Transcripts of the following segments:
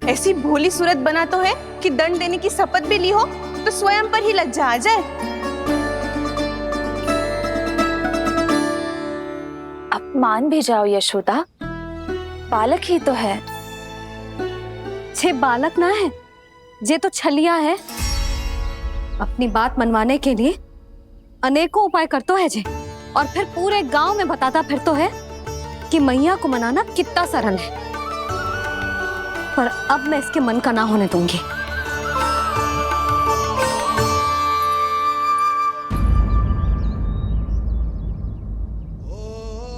ऐसी भोली सूरत बना तो है कि दंड देने की शपथ भी ली हो तो स्वयं पर ही लज्जा आ जाए। अब मान भी जाओ यशोदा, बालक ही तो है। छे बालक ना है, ये तो छलिया है। अपनी बात मनवाने के लिए अनेकों उपाय करतो है जे, और फिर पूरे गांव में बताता फिरतो है कि मैया को मनाना कितना सरल है। पर अब मैं इसके मन का ना होने दूंगी।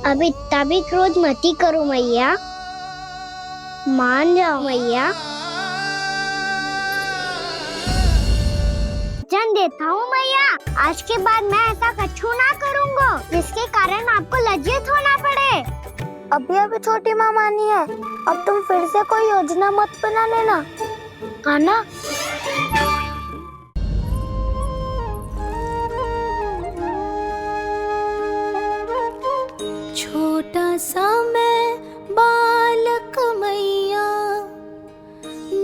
अब इतना भी क्रोध मती करो मैया, मान जाओ मैया। वचन देता हूँ मैया, आज के बाद मैं ऐसा कछु ना करूँगा जिसके कारण आपको लज्जित होना पड़े। अभी छोटी माँ मानी है, अब तुम फिर से कोई योजना मत बना लेना, आना। छोटा सा मैं बालक मैया,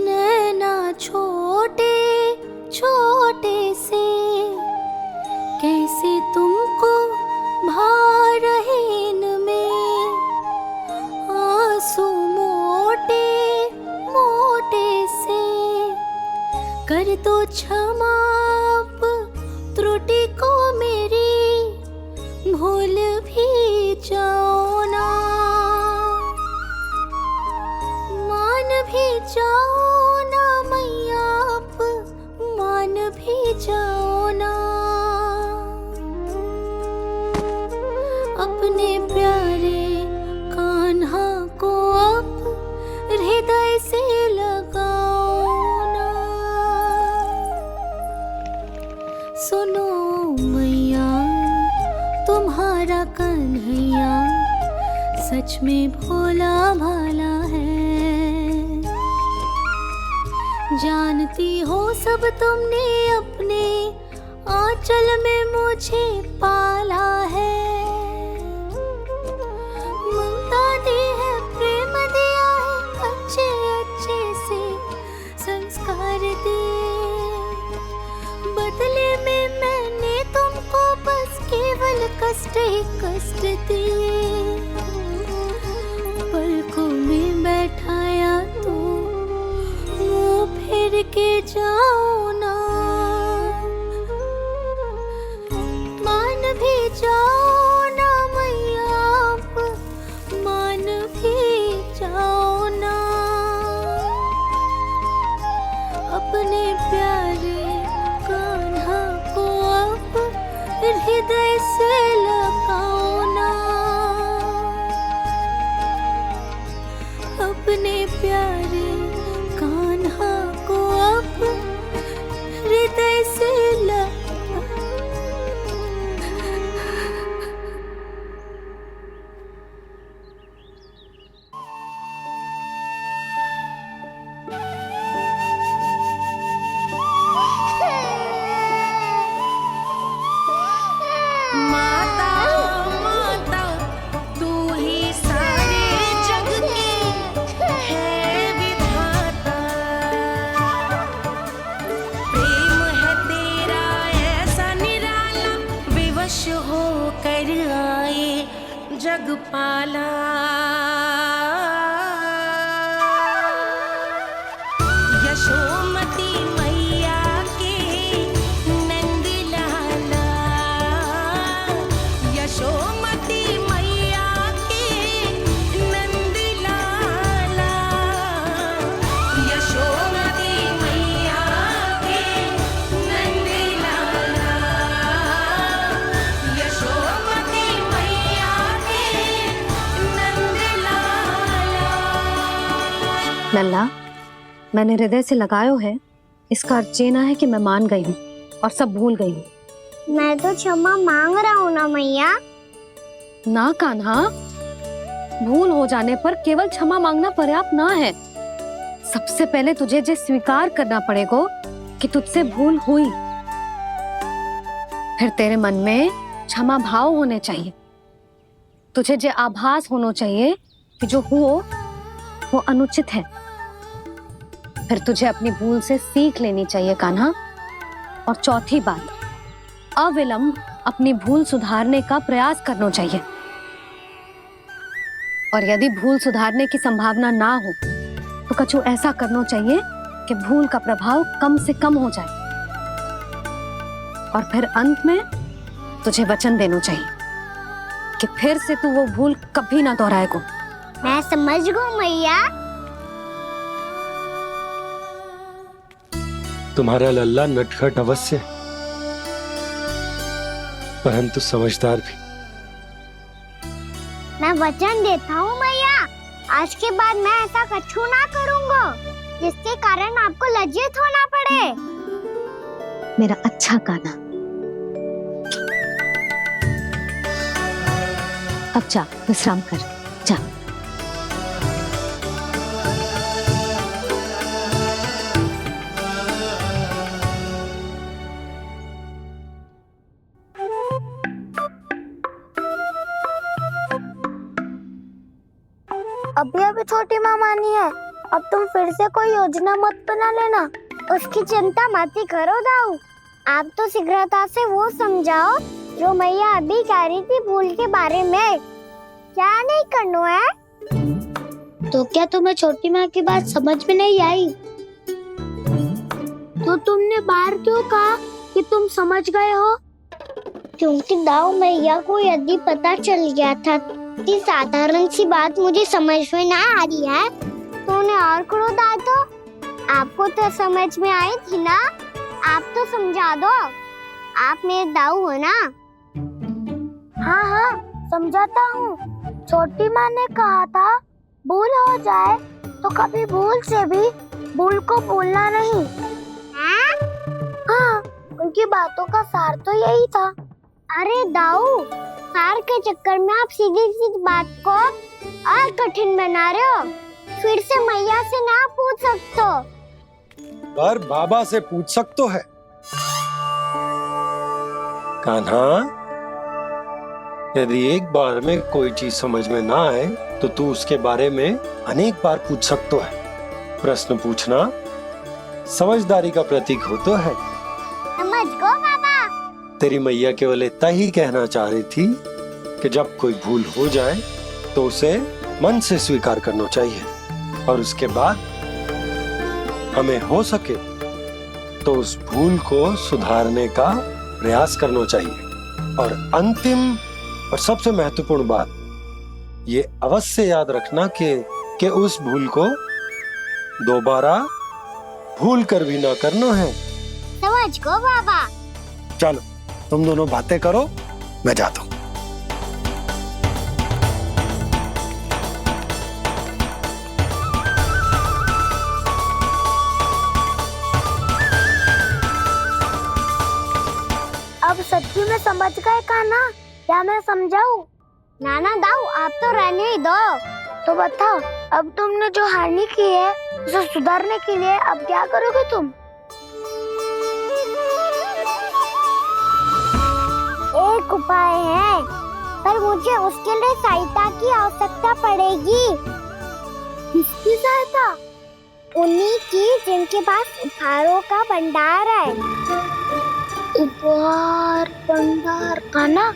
नैना छोटे छोटे से, कैसे तुमको भार रहे इनमें, आंसू मोटे मोटे से, कर दो क्षमा त्रुटि को मेरी, भूल भी जाओ ना, मान भी जाओ ना मैया, आप मान भी जाओ ना। अपने प्यारे कान्हा को अब हृदय से लगाओ ना। सुनो मैया, तुम्हारा कन्हैया सच में भोला भाला है। जानती हो सब तुमने अपने आंचल में मुझे पाला है। ममता दी है, प्रेम दिया है, अच्छे अच्छे से संस्कार दिए। बदले में मैंने तुमको बस केवल कष्ट ही कष्ट दिए। पलकों में बैठाया तो मुंह फेर के जाओ ना, मान भी जाओ ना मैया, आप मान भी जाओ ना। अपने प्यारे कान्हा को अब हृदय से लगाओ ना। अपने प्यारे कान्हा को अब हृदय से जगपाला। यशोमती मैया के नंद लाला, यशोमती मैया के नंद लाला, यशोमती मैया के नंद लाला, यशोमती मैया लल्ला, मैंने हृदय से लगायो है, इसका अर्थ ये ना है कि मैं मान गई हूँ और सब भूल गई हूँ। मैं तो क्षमा मांग रहा हूँ ना मैया। ना कान्हा, भूल हो जाने पर केवल क्षमा मांगना पर्याप्त ना है। सबसे पहले तुझे ये स्वीकार करना पड़ेगा कि तुझसे भूल हुई। फिर तेरे मन में क्षमा भाव होने चाहिए। तुझे ये आभास होना चाहिए कि जो हुआ वो अनुचित है। फिर तुझे अपनी भूल से सीख लेनी चाहिए कान्हा। और चौथी बात, अविलंब अपनी भूल सुधारने का प्रयास करना चाहिए। और यदि भूल सुधारने की संभावना ना हो तो कछु ऐसा करना चाहिए कि भूल का प्रभाव कम से कम हो जाए। और फिर अंत में तुझे वचन देना चाहिए कि फिर से तू वो भूल कभी ना दोहराएगा। मैं समझ गई मैया। तुम्हारा लल्ला नटखट अवश्य, परंतु समझदार भी। मैं वचन देता हूँ मैया, आज के बाद मैं ऐसा कछु ना करूँगा जिसके कारण आपको लज्जित होना पड़े। मेरा अच्छा कान्हा, अब जा विश्राम कर, जा। अभी अभी छोटी माँ मानी है, अब तुम फिर से कोई योजना मत बना लेना। उसकी चिंता मत ही करो दाऊ, आप तो शीघ्रता से वो समझाओ जो मैया अभी कह रही थी भूल के बारे में। क्या नहीं करना है? तो क्या तुम्हें छोटी माँ की बात समझ में नहीं आई? तो तुमने बाहर क्यों कहा कि तुम समझ गए हो? क्योंकि दाऊ मैया को यदि पता चल गया था कि साधारण सी बात मुझे समझ में ना आ रही है तो उन्हें और क्रोध आया। तो आपको तो समझ में आई थी ना, आप तो समझा दो, आप मेरे दाऊ हो ना। हाँ हाँ समझाता हूँ। छोटी माँ ने कहा था भूल हो जाए तो कभी भूल से भी भूल को भूलना नहीं। हाँ, उनकी बातों का सार तो यही था। अरे दाऊ, सार के चक्कर में आप सीधी सीधी बात को और कठिन बना रहे हो। फिर से मैया से ना पूछ सकते हो, पर बाबा से पूछ सकते है। कान्हा, यदि एक बार में कोई चीज समझ में ना आए तो तू उसके बारे में अनेक बार पूछ सकते है। प्रश्न पूछना समझदारी का प्रतीक होता है। समझ गो बाबा। तेरी मैया केवल इतना ही कहना चाह रही थी कि जब कोई भूल हो जाए तो उसे मन से स्वीकार करना चाहिए और उसके बाद हमें हो सके तो उस भूल को सुधारने का प्रयास करना चाहिए। और अंतिम और सबसे महत्वपूर्ण बात ये अवश्य याद रखना कि उस भूल को दोबारा भूल कर भी ना करना है। समझ गो बाबा। चलो तुम दोनों बातें करो, मैं जाता हूँ। अब सच्ची में समझ गए कान्हा? क्या मैं समझाऊं? नाना दाऊ, आप तो रहने ही दो। तो बताओ, अब तुमने जो हानि की है उसे सुधारने के लिए अब क्या करोगे तुम? एक उपाय है, पर मुझे उसके लिए सहायता की आवश्यकता पड़ेगी। किसकी सहायता? उन्हीं की जिनके पास उपहारों का भंडार है। उपहार भंडार कान्हा?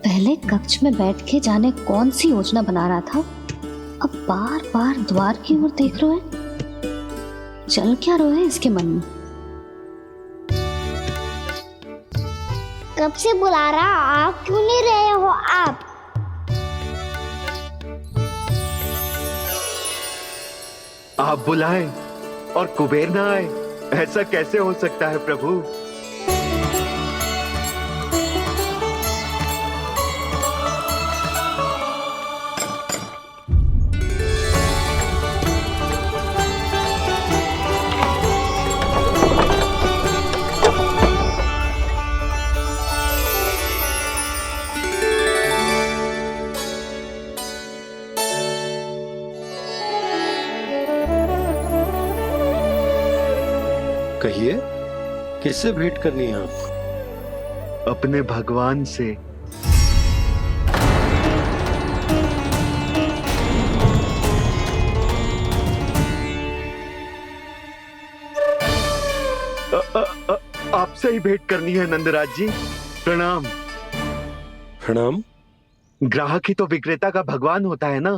पहले कक्ष में बैठ के जाने कौन सी योजना बना रहा था, अब बार बार द्वार की ओर देख रहे हैं। चल क्या रहा है इसके मन में? कब से बुला रहा, आप क्यों नहीं रहे हो? आप बुलाएं और कुबेर ना आए, ऐसा कैसे हो सकता है प्रभु? कहिए, किससे भेंट करनी है आपको? अपने भगवान से। आपसे ही भेंट करनी है नंदराज जी। प्रणाम। प्रणाम। ग्राहक ही तो विक्रेता का भगवान होता है ना।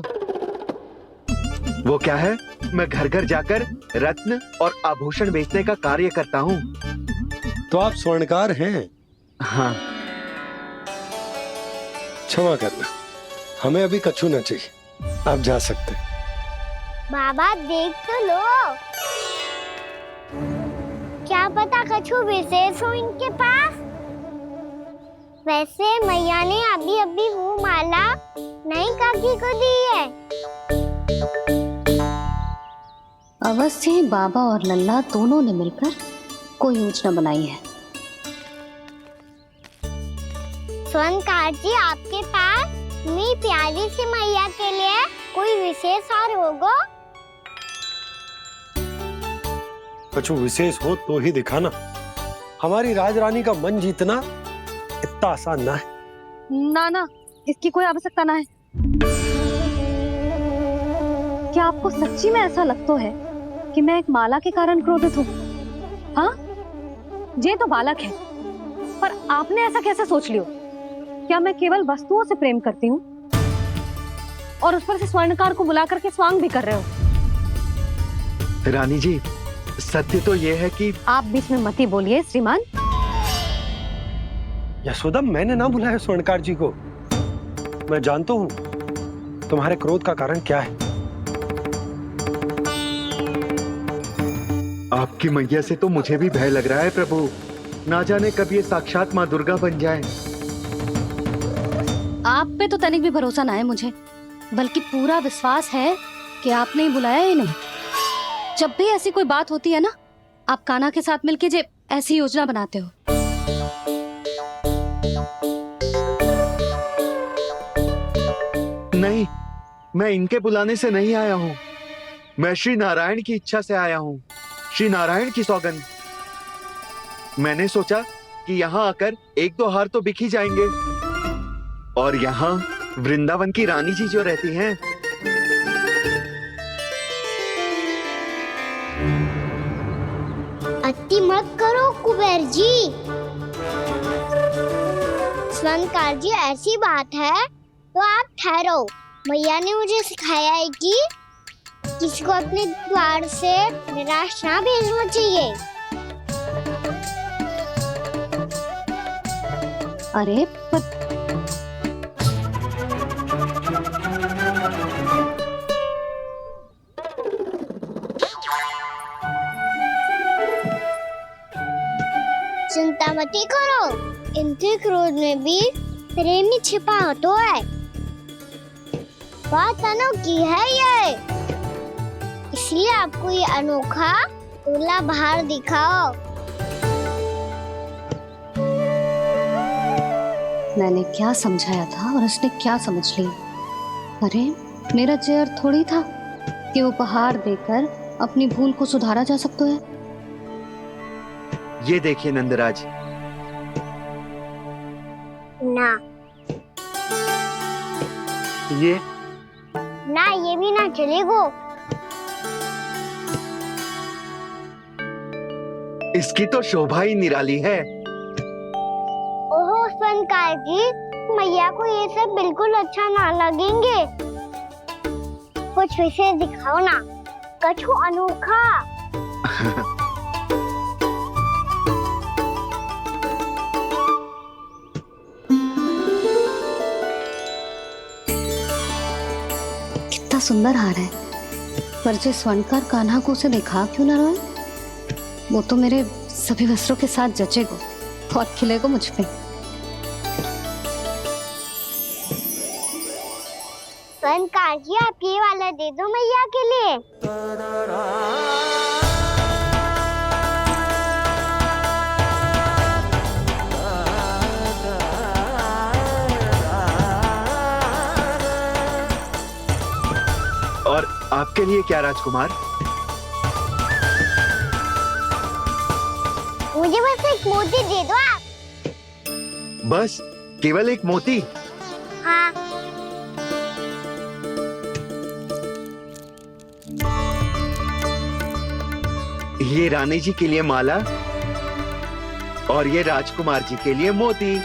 वो क्या है, मैं घर घर जाकर रत्न और आभूषण बेचने का कार्य करता हूँ। तो आप स्वर्णकार हैं? हाँ। क्षमा करना, हमें अभी कछु न चाहिए, आप जा सकते। बाबा देख तो लो, क्या पता कछु विशेष हो इनके पास। वैसे मैया ने अभी अभी वो माला नई काकी को दी है। अवश्य ही बाबा और लल्ला दोनों ने मिलकर कोई योजना बनाई है। स्वर्णकार जी, आपके पास मेरी प्यारी सी मैया के लिए कोई विशेष हार होगा? कछु विशेष हो तो ही दिखाना। हमारी राजरानी का मन जीतना इतना आसान ना है। ना ना, इसकी कोई आवश्यकता ना है। क्या आपको सच्ची में ऐसा लगता है कि मैं एक माला के कारण क्रोधित हूँ? हाँ, ये तो बालक है, पर आपने ऐसा कैसे सोच लियो? क्या मैं केवल वस्तुओं से प्रेम करती हूँ और उस पर से स्वर्णकार को बुला करके स्वांग भी कर रहे हो? रानी जी, सत्य तो ये है कि आप बीच में मत ही बोलिए श्रीमान। यशोदा, मैंने ना बुलाया स्वर्णकार जी को। मैं जानता हूँ तुम्हारे क्रोध का कारण क्या है। आपकी मैया से तो मुझे भी भय लग रहा है प्रभु। ना जाने कब ये साक्षात माँ दुर्गा बन जाए। आप पे तो तनिक भी भरोसा ना है मुझे, बल्कि पूरा विश्वास है कि आपने ही बुलाया ही नहीं। जब भी ऐसी कोई बात होती है ना, आप कान्हा के साथ मिलके जे ऐसी योजना बनाते हो। नहीं, मैं इनके बुलाने से नहीं आया हूँ। मैं श्री नारायण की इच्छा से आया हूँ, श्री नारायण की सौगंध। मैंने सोचा कि यहाँ आकर एक दो हार तो बिक ही जाएंगे। और यहाँ वृंदावन की रानी जी जो रहती हैं, अति मत करो कुबेर जी। स्वर्णकार जी, ऐसी बात है तो आप ठहरो। मैया ने मुझे सिखाया है कि किसी को अपने द्वार से निराश ना भेजना चाहिए। अरे पर चिंता मत करो, इनके क्रोध में भी प्रेम ही छिपा तो है। बात अनोखी है ये, इसलिए आपको ये अनोखा दूल्हा बाहर दिखाओ। मैंने क्या समझाया था और उसने क्या समझ लिया? अरे मेरा चेयर थोड़ी था कि उपहार देकर अपनी भूल को सुधारा जा सकता है। ये देखिए नंदराज। ना ये ना, ये भी ना चलेगो। इसकी तो शोभा ही निराली है। ओहो स्वर्णकार जी, मैया को ये सब बिल्कुल अच्छा ना लगेंगे। कुछ विशेष दिखाओ ना, कछु अनोखा। कितना सुंदर हार है, पर जो स्वर्णकार कान्हा को उसे दिखा क्यों ना रोए? वो तो मेरे सभी वस्त्रों के साथ जचेगा और खिलेगा मुझ पे। स्वर्णकार जी, आप ये वाला दे दो मैया के लिए। और आपके लिए क्या राजकुमार? मुझे बस एक मोती दे दो आप। बस केवल एक मोती? हाँ। ये रानी जी के लिए माला और ये राजकुमार जी के लिए मोती।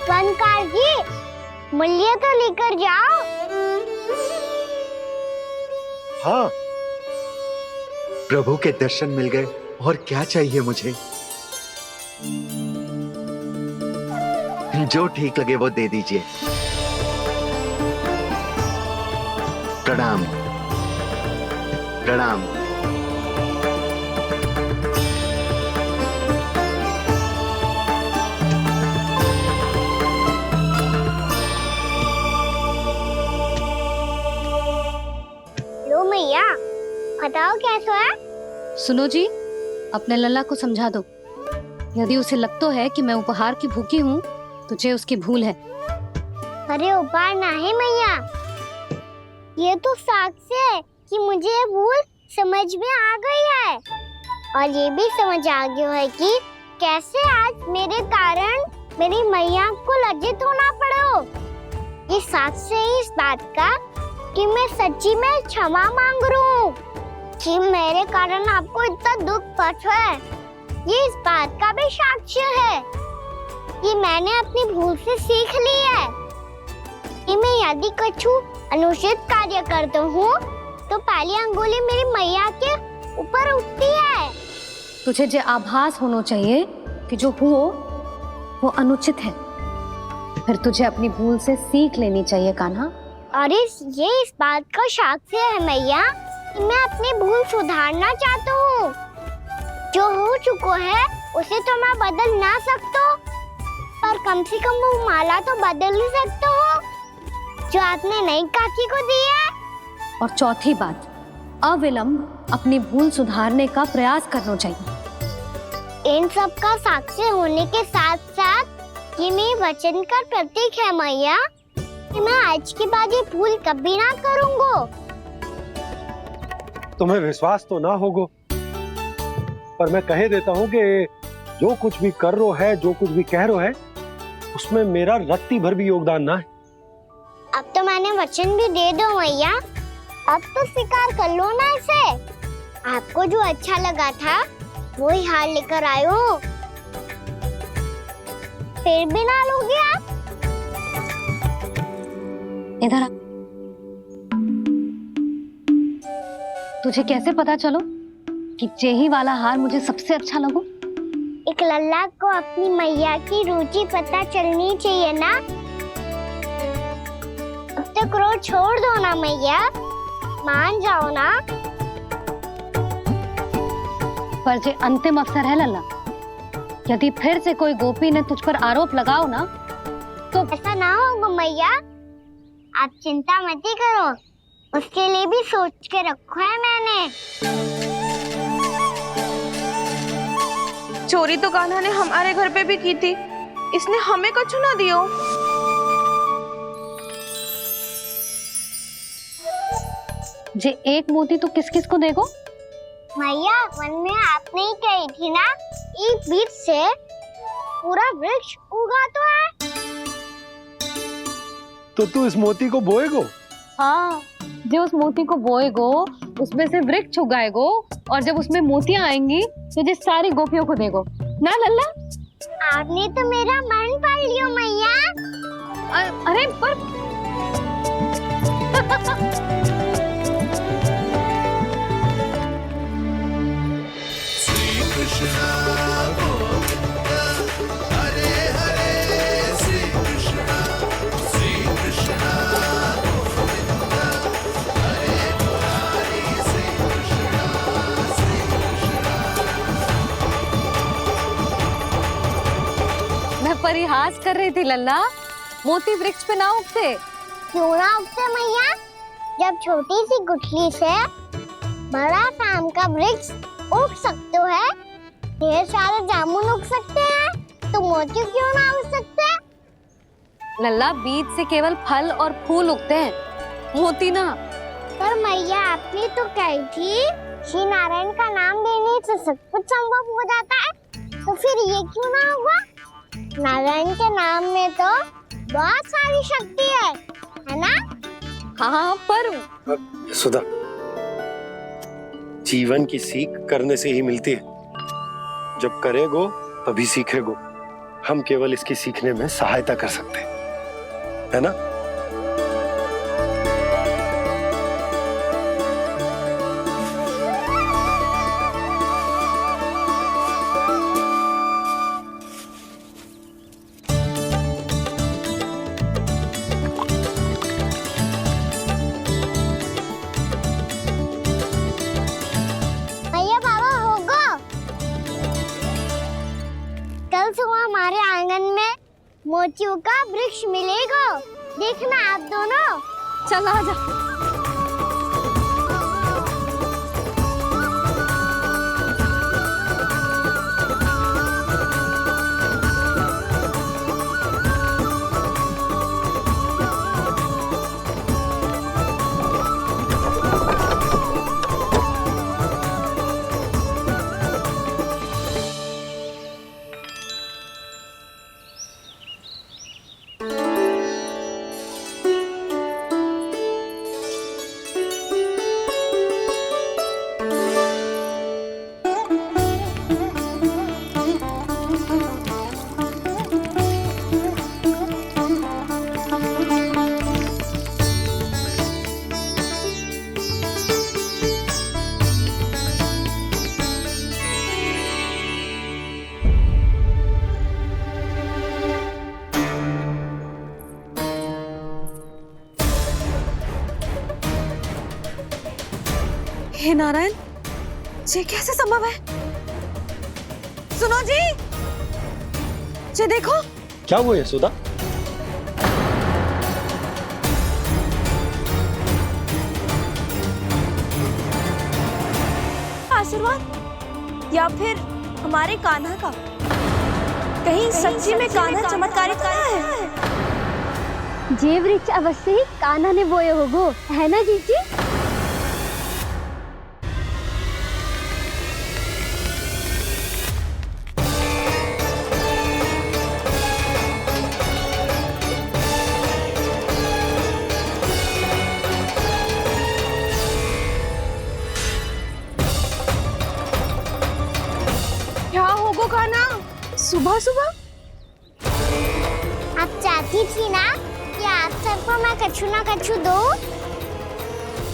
बनकार जी, मूल्य तो लेकर जाओ। हाँ, प्रभु के दर्शन मिल गए, और क्या चाहिए मुझे? जो ठीक लगे वो दे दीजिए। प्रणाम प्रणाम। लो मैया, बताओ कैसा है? सुनो जी, अपने लल्ला को समझा दो। यदि उसे लगता है कि मैं उपहार की भूखी हूँ, तुझे उसकी भूल है। अरे उपहार ना है मैया, ये तो साक्ष्य है कि मुझे ये भूल समझ में आ गई है, और ये भी समझ आ गया है कि कैसे आज मेरे कारण मेरी मैया को लज्जित होना पड़ो। ये साक्ष्य है इस बात का कि मैं सच्ची में क्षमा मांग रहा हूँ कि मेरे कारण आपको इतना दुख पहुंचा है। ये इस बात का भी साक्ष्य है कि मैंने अपनी भूल से सीख ली है कि मैं यदि कुछ अनुचित कार्य करता हूँ तो पहली अंगुली मेरी मैया के ऊपर उठती है। तुझे जो आभास होना चाहिए कि जो हुआ वो अनुचित है, फिर तुझे अपनी भूल से सीख लेनी चाहिए कान्हा। और ये इस बात का साक्ष्य है मैया कि मैं अपनी भूल सुधारना चाहता हूँ। जो हो चुका है उसे तो मैं बदल ना सकता, पर कम से कम वो माला तो बदल ही सकता हूँ जो आपने नई काकी को दी है। और चौथी बात, अविलंब अपनी भूल सुधारने का प्रयास करना चाहिए। इन सब का साक्षी होने के साथ साथ ये मेरे वचन का प्रतीक है मैया कि मैं आज के बाद ये भूल कभी ना करूँगा। तुम्हें विश्वास तो ना होगो, पर मैं कह देता हूँ कि जो कुछ भी कर रो है, जो कुछ भी कह रो है, उसमें मेरा रत्ती भर भी योगदान ना है। अब तो मैंने वचन भी दे दो मैया, अब तो स्वीकार कर लो ना इसे। आपको जो अच्छा लगा था वो ही हार लेकर आयो, फिर भी ना लोगे आप? इधर आ। तुझे कैसे पता चलो कि जेही वाला हार मुझे सबसे अच्छा लगो? एक लल्ला को अपनी मैया की रुचि पता चलनी चाहिए ना। अब तक क्रोध छोड़ दो ना मैया, मान जाओ ना। पर जे अंतिम अवसर है लल्ला, यदि फिर से कोई गोपी ने तुझ पर आरोप लगाओ ना तो ऐसा ना होगा मैया, आप चिंता मत ही करो, उसके लिए भी सोच के रखा है मैंने। चोरी तो कान्हा ने हमारे घर पे भी की थी, इसने हमें कुछ ना दियो। जे एक मोती तो किस किस को देगो? मैया, मन में आपने ही कही थी ना, एक बीज से पूरा वृक्ष उगा तो है। तो तू इस मोती को बोएगो? हाँ, जो उस मोती को बोएगो उसमें से वृक्ष उगाएगो, और जब उसमें मोतियां आएंगी तो जो सारी गोपियों को देगो ना लल्ला। आपने तो मेरा मन पढ़ लियो मैया। अरे पर परिहास कर रही थी लल्ला, मोती वृक्ष पे ना उगते। क्यों ना उगते मैया? जब छोटी सी गुठली से बड़ा आम का वृक्ष उग सकते है, ढेर सारे जामुन उग सकते हैं, तो मोती क्यों ना उग सकते? लल्ला, बीज से केवल फल और फूल उगते हैं, मोती ना। पर मैया आपने तो कही थी श्री नारायण का नाम लेने से सब कुछ संभव हो जाता है, तो फिर ये क्यों ना हुआ? नारायण के नाम में तो बहुत सारी शक्ति है ना? हाँ पर सुधा, जीवन की सीख करने से ही मिलती है। जब करेगो तभी सीखेगो। हम केवल इसकी सीखने में सहायता कर सकते हैं, है ना? भैया बाबा होगा, कल सुबह हमारे आंगन में मोतियों का वृक्ष मिलेगा, देखना आप दोनों। चल आ जा। हे नारायण, ये कैसे संभव है? सुनो जी, ये देखो। क्या हुआ यशोदा? आशीर्वाद या फिर हमारे कान्हा का? कहीं सच्ची में कान्हा चमत्कारित कर रहा है? जे वृक्ष अवश्य कान्हा ने बोए होगो, है ना जीजी? क्या होगो कान्हा सुबह सुबह? आप चाहती थी ना कि आप सबको मैं कछु ना कछु दूं?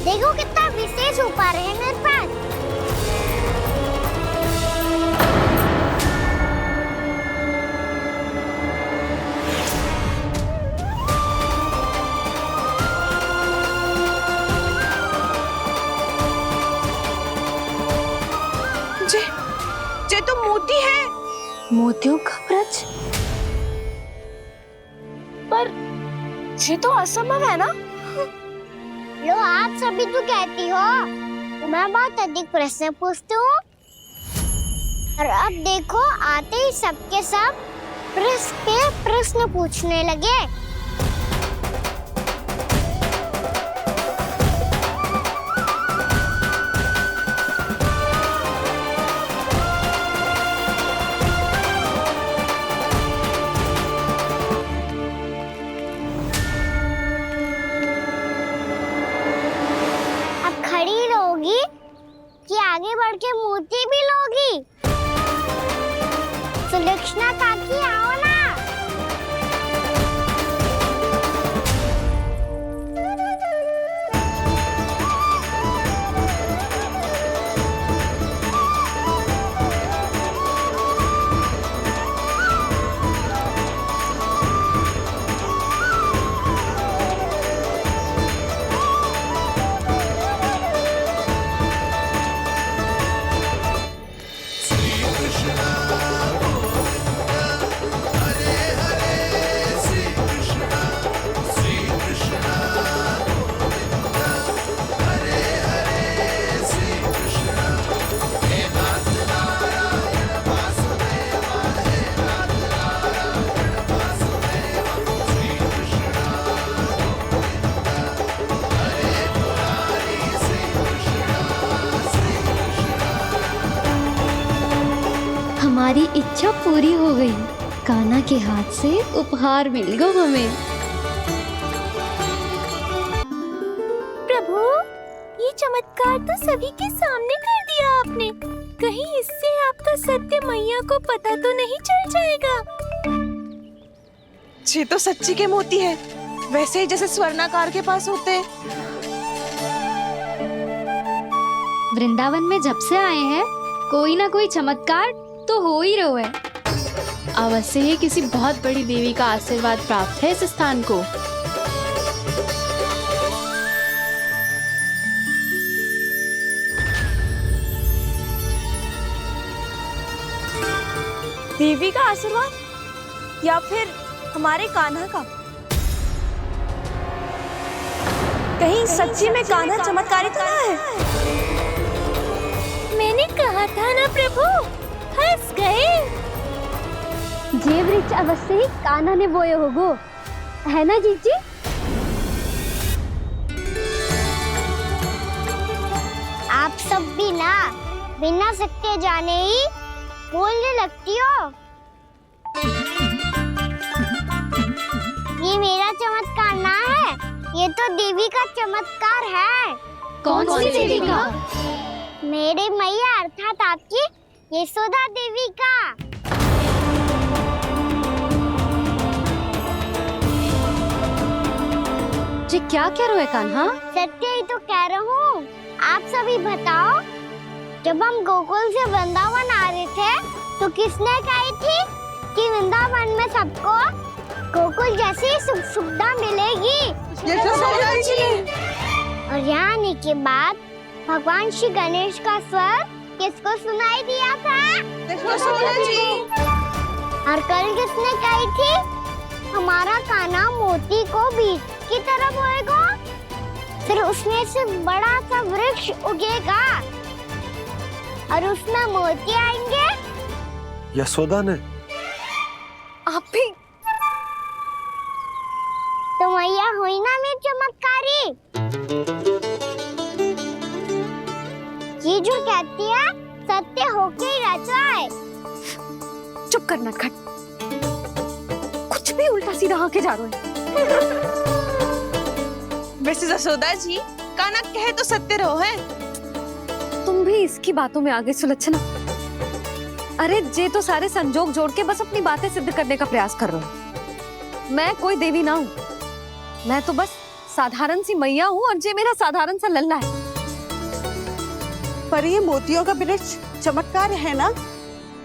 देखो कितना विशेष उपहार है मेरे पास। ये तो मोती है। मोतियों का व्रज? पर ये तो असंभव है ना? लो आप सभी तो कहती हो, तो मैं बहुत अधिक प्रश्न पूछती हूँ, और अब देखो आते ही सबके सब प्रश्न पे प्रश्न पूछने लगे। खड़ी रहोगी कि आगे बढ़ के मूर्ति भी लोगी? सुलक्षणा काकी आओ ना। हमारी इच्छा पूरी हो गई। कान्हा के हाथ से उपहार मिल गया हमें। प्रभु, ये चमत्कार तो सभी के सामने कर दिया आपने। कहीं इससे आपका सत्य मैया को पता तो नहीं चल जाएगा? ये तो सच्ची के मोती है, वैसे ही जैसे स्वर्णाकार के पास होते हैं। वृंदावन में जब से आए हैं कोई ना कोई चमत्कार तो हो ही रहा है। अवश्य ही किसी बहुत बड़ी देवी का आशीर्वाद प्राप्त है इस स्थान को। देवी का आशीर्वाद या फिर हमारे कान्हा का? कहीं सच्ची में कान्हा चमत्कारी तो ना है? मैंने कहा था ना प्रभु, हंस गए। ये वृक्ष अवश्य ही कान्हा ने बोए होगो, है ना जीजी? आप सब भी ना बिना सत्य जाने ही बोलने लगती हो। ये मेरा चमत्कार ना है, ये तो देवी का चमत्कार है। कौन सी देवी का? मेरे मैया अर्थात आपकी यशोदा देवी का। जी क्या कह रहे हो कान्हा? सत्य ही तो कह रहा हूँ। आप सभी बताओ, जब हम गोकुल से वृंदावन आ रहे थे तो किसने कही थी कि वृंदावन में सबको गोकुल जैसी सुख सुविधा मिलेगी? यशोदा जी। और यहाँ आने के बाद भगवान श्री गणेश का स्वर किसको सुनाई दिया था? यशोदा जी। और कल किसने कही थी हमारा कान्हा मोती को बीज की तरह बोएगा, फिर उसमें से बड़ा सा वृक्ष उगेगा और उसमें मोती आएंगे? यशोदा ने? आप भी तो मैया हुई ना मेरी चमत्कारी। ये जो कहती है सत्य होके ही रहता है। चुप करना खट, कुछ भी उल्टा सीधा आके जा रहे हैं। वैसे यशोदा जी, कान्हा कहे तो सत्य रहो है। तुम भी इसकी बातों में आगे सुलझना। अरे जे तो सारे संजोग जोड़ के बस अपनी बातें सिद्ध करने का प्रयास कर रहे हो। मैं कोई देवी ना हूँ, मैं तो बस साधारण सी मैया हूँ और जे मेरा साधारण सा लल्ला है। पर ये मोतियों का वृक्ष चमत्कार है ना?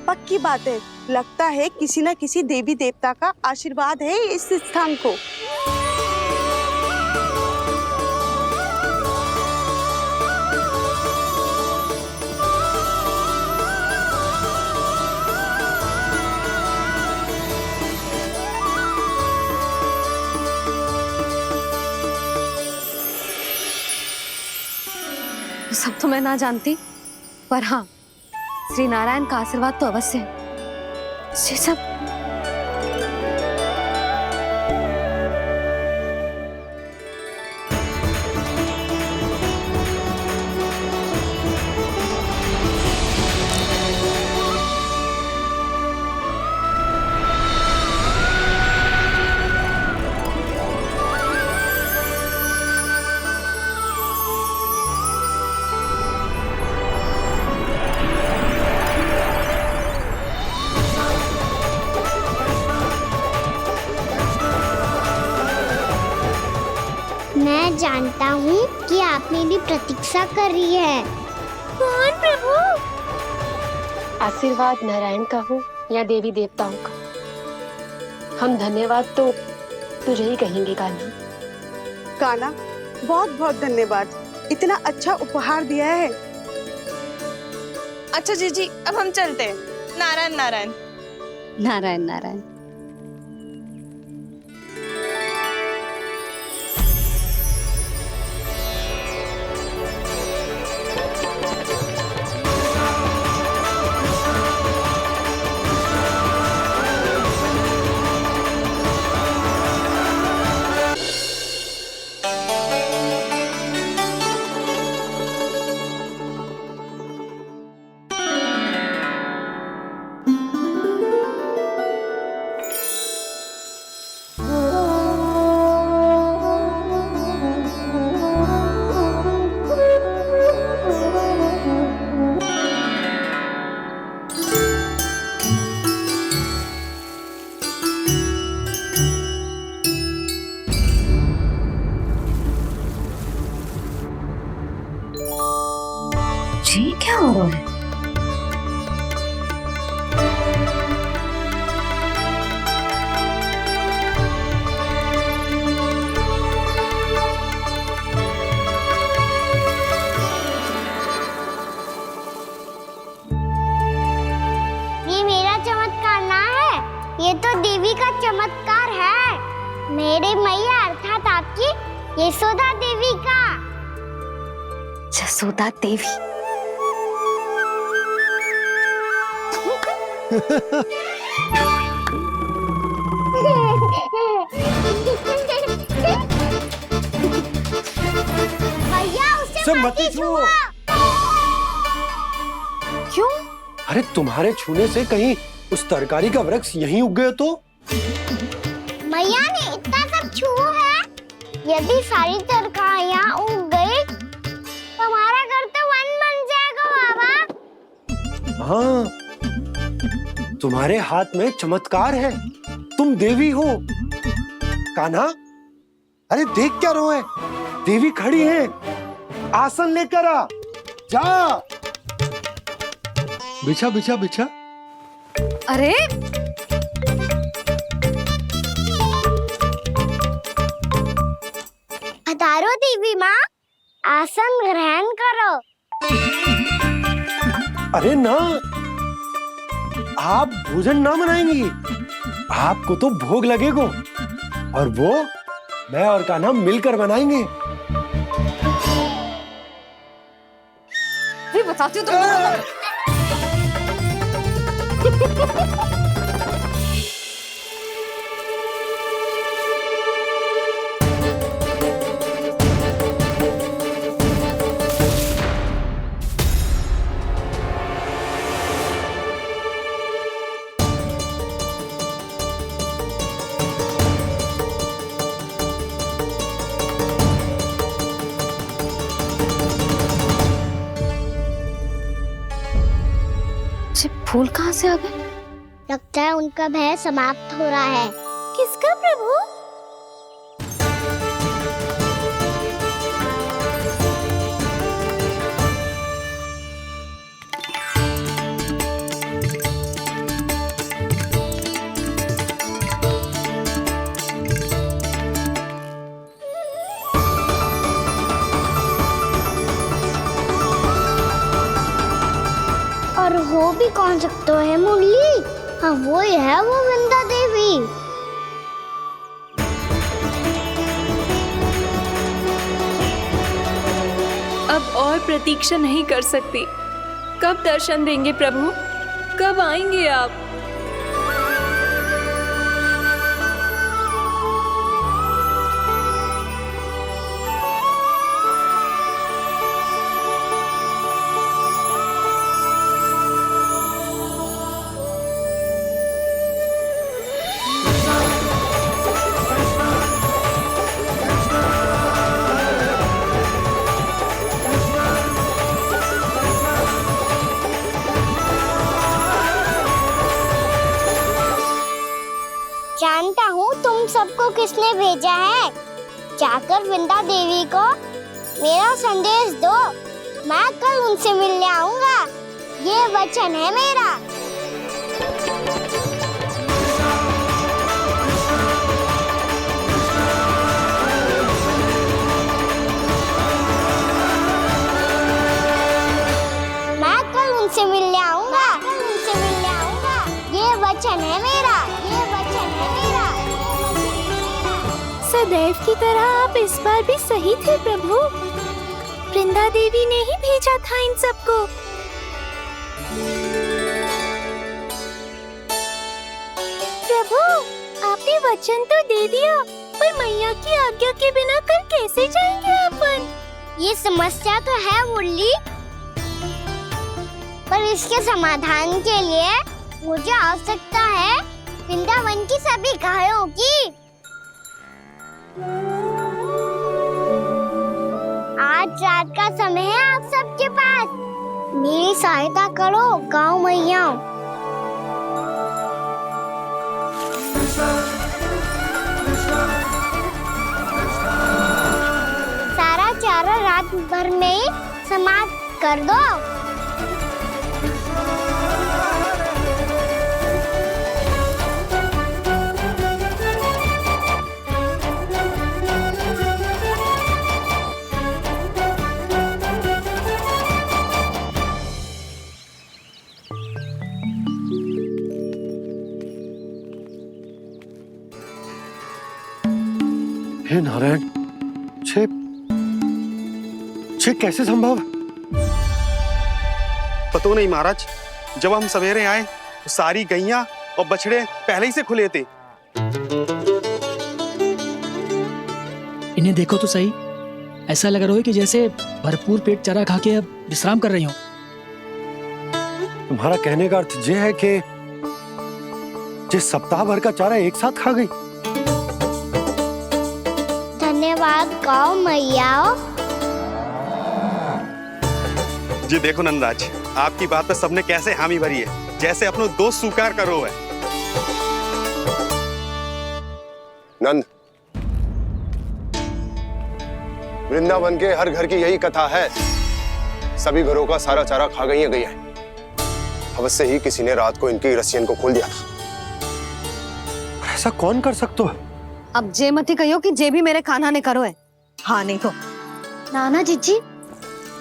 पक्की बात है, लगता है किसी न किसी देवी देवता का आशीर्वाद है इस स्थान को। सब तो मैं ना जानती, पर हाँ, श्री नारायण का आशीर्वाद तो अवश्य है। ये सब मैं जानता हूँ कि आप मेरी प्रतीक्षा कर रही है। कौन प्रभु? आशीर्वाद नारायण का हो या देवी देवताओं का, हम धन्यवाद तो तुझे ही कहेंगे कान्हा। कान्हा, बहुत बहुत धन्यवाद, इतना अच्छा उपहार दिया है। अच्छा जीजी, अब हम चलते हैं। नारायण नारायण। नारायण नारायण। ये क्या हो रहा है? ये मेरा चमत्कार ना है, ये तो देवी का चमत्कार है। मेरे मैया अर्थात आपकी यशोदा देवी का। जसोदा देवी। भैया उसे सब मत मत छुओ। क्यों? अरे तुम्हारे छूने से कहीं उस तरकारी का वृक्ष यहीं उग गए तो? मैया ने इतना सब छुआ है, यदि सारी तरकारियां उग गई तो हमारा घर तो वन बन जाएगा बाबा। हाँ, तुम्हारे हाथ में चमत्कार है, तुम देवी हो। कान्हा, अरे देख क्या रहो है, देवी खड़ी है, आसन लेकर आ, जा। बिछा बिछा बिछा। अरे पधारो देवी माँ, आसन ग्रहण करो। अरे ना, आप भोजन ना बनाएंगी, आपको तो भोग लगेगा और वो मैं और कान्हा मिलकर बनाएंगे। भी बताती हूँ तुमको। फूल कहाँ से आ गए? लगता है उनका भय समाप्त हो रहा है। किसका प्रभु? और हो भी कौन सकता है मुरली? हाँ वो ही है, वो वृंदा देवी। अब और प्रतीक्षा नहीं कर सकती। कब दर्शन देंगे प्रभु? कब आएंगे आप? जानता हूँ तुम सबको किसने भेजा है। जाकर वृंदा देवी को मेरा संदेश दो, मैं कल उनसे मिलने आऊंगा, ये वचन है मेरा। मैं कल उनसे मिलने आऊंगा, ये वचन है मेरा, ये वचन है मेरा। सदैव की तरह आप इस बार भी सही थे प्रभु। वृंदा देवी ने ही भेजा था इन सबको। प्रभु, आपने वचन तो दे दिया, पर मैया की आज्ञा के बिना कल कैसे जाएंगे अपन? ये समस्या तो है मुरली, पर इसके समाधान के लिए मुझे आवश्यकता है वृंदावन की सभी गायों की। आज रात का समय है आप सबके पास, मेरी सहायता करो गाँव मैया। सारा चारा रात भर में समाप्त कर दो। हे नारायण, छे कैसे संभव? पता नहीं महाराज, जब हम सवेरे आए तो सारी गैया और बछड़े पहले ही से खुले थे। इन्हें देखो तो सही, ऐसा लग रहा है कि जैसे भरपूर पेट चारा खा के अब विश्राम कर रही हो। तुम्हारा कहने का अर्थ यह है कि जिस सप्ताह भर का चारा एक साथ खा गई। धन्यवाद गाँव मैया। जी देखो नंदराज, आपकी बात पे सबने कैसे हामी भरी है, जैसे अपनो दोस्त स्वीकार करो है। नंद, वृंदावन के हर घर की यही कथा है, सभी घरों का सारा चारा खा गई है। अवश्य ही किसी ने रात को इनकी रस्सियन को खोल दिया था। ऐसा कौन कर सकते हो? अब जे मत ही कहियो कि जे भी मेरे कान्हा ने करो है। हाँ नहीं तो नाना जीजी,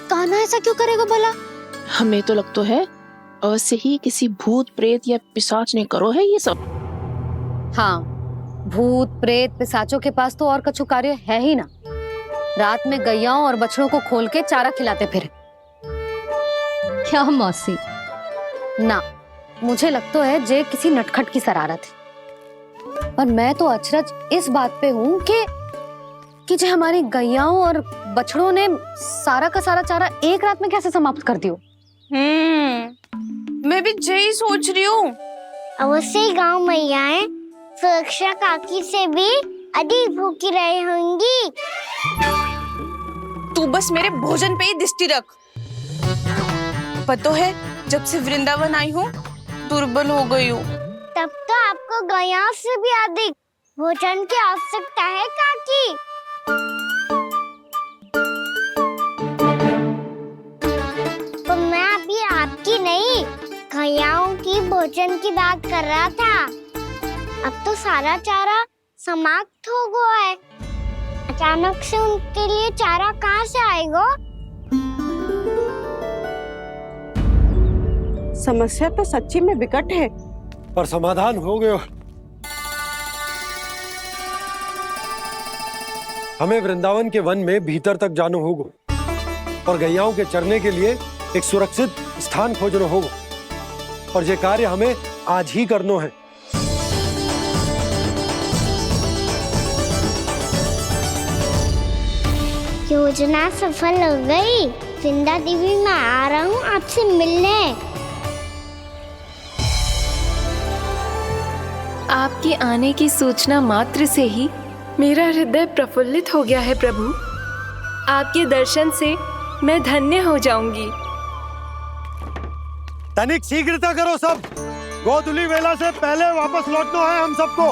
कान्हा ऐसा क्यों करेगा भला? हमें तो लगता है अवश्य ही किसी भूत प्रेत या पिशाच ने करो है ये सब। हाँ, भूत प्रेत पिशाचों के पास तो और कछु कार्य है ही ना। रात में गैयाओं और बछड़ों को खोल के चारा खिलाते फिर। क्या मौसी? ना, मुझे लगता है जे किसी नटखट की शरारत है। पर मैं तो अचरज इस बात पे हूँ कि जो हमारी गैयाओं और बछड़ों ने सारा का सारा चारा एक रात में कैसे समाप्त कर दियो। मैं भी यही सोच रही हूँ। अवश्य ही गाँव मैयाएं सुरक्षा काकी से भी अधिक भूखी रही होंगी। तू बस मेरे भोजन पे ही दृष्टि रख। पता है, जब से वृंदावन आई हूँ दुर्बल हो गई हूँ। तब तो आपको गैयाओं से भी अधिक भोजन की आवश्यकता है काकी। तो मैं अभी आपकी नहीं, गैयाओं की भोजन की बात कर रहा था। अब तो सारा चारा समाप्त हो गया है। अचानक से उनके लिए चारा कहाँ से आएगा? समस्या तो सच्ची में विकट है, पर समाधान हो गयो। हमें वृंदावन के वन में भीतर तक जाना होगा और गैयाओं के चरने के लिए एक सुरक्षित स्थान खोजना होगा, और ये कार्य हमें आज ही करना है। योजना सफल हो गई। वृंदा देवी, मैं आ रहा हूँ आपसे मिलने। आपके आने की सूचना मात्र से ही मेरा हृदय प्रफुल्लित हो गया है प्रभु। आपके दर्शन से मैं धन्य हो जाऊंगी। तनिक शीघ्रता करो सब, गोधुली वेला से पहले वापस लौटना है हम सबको।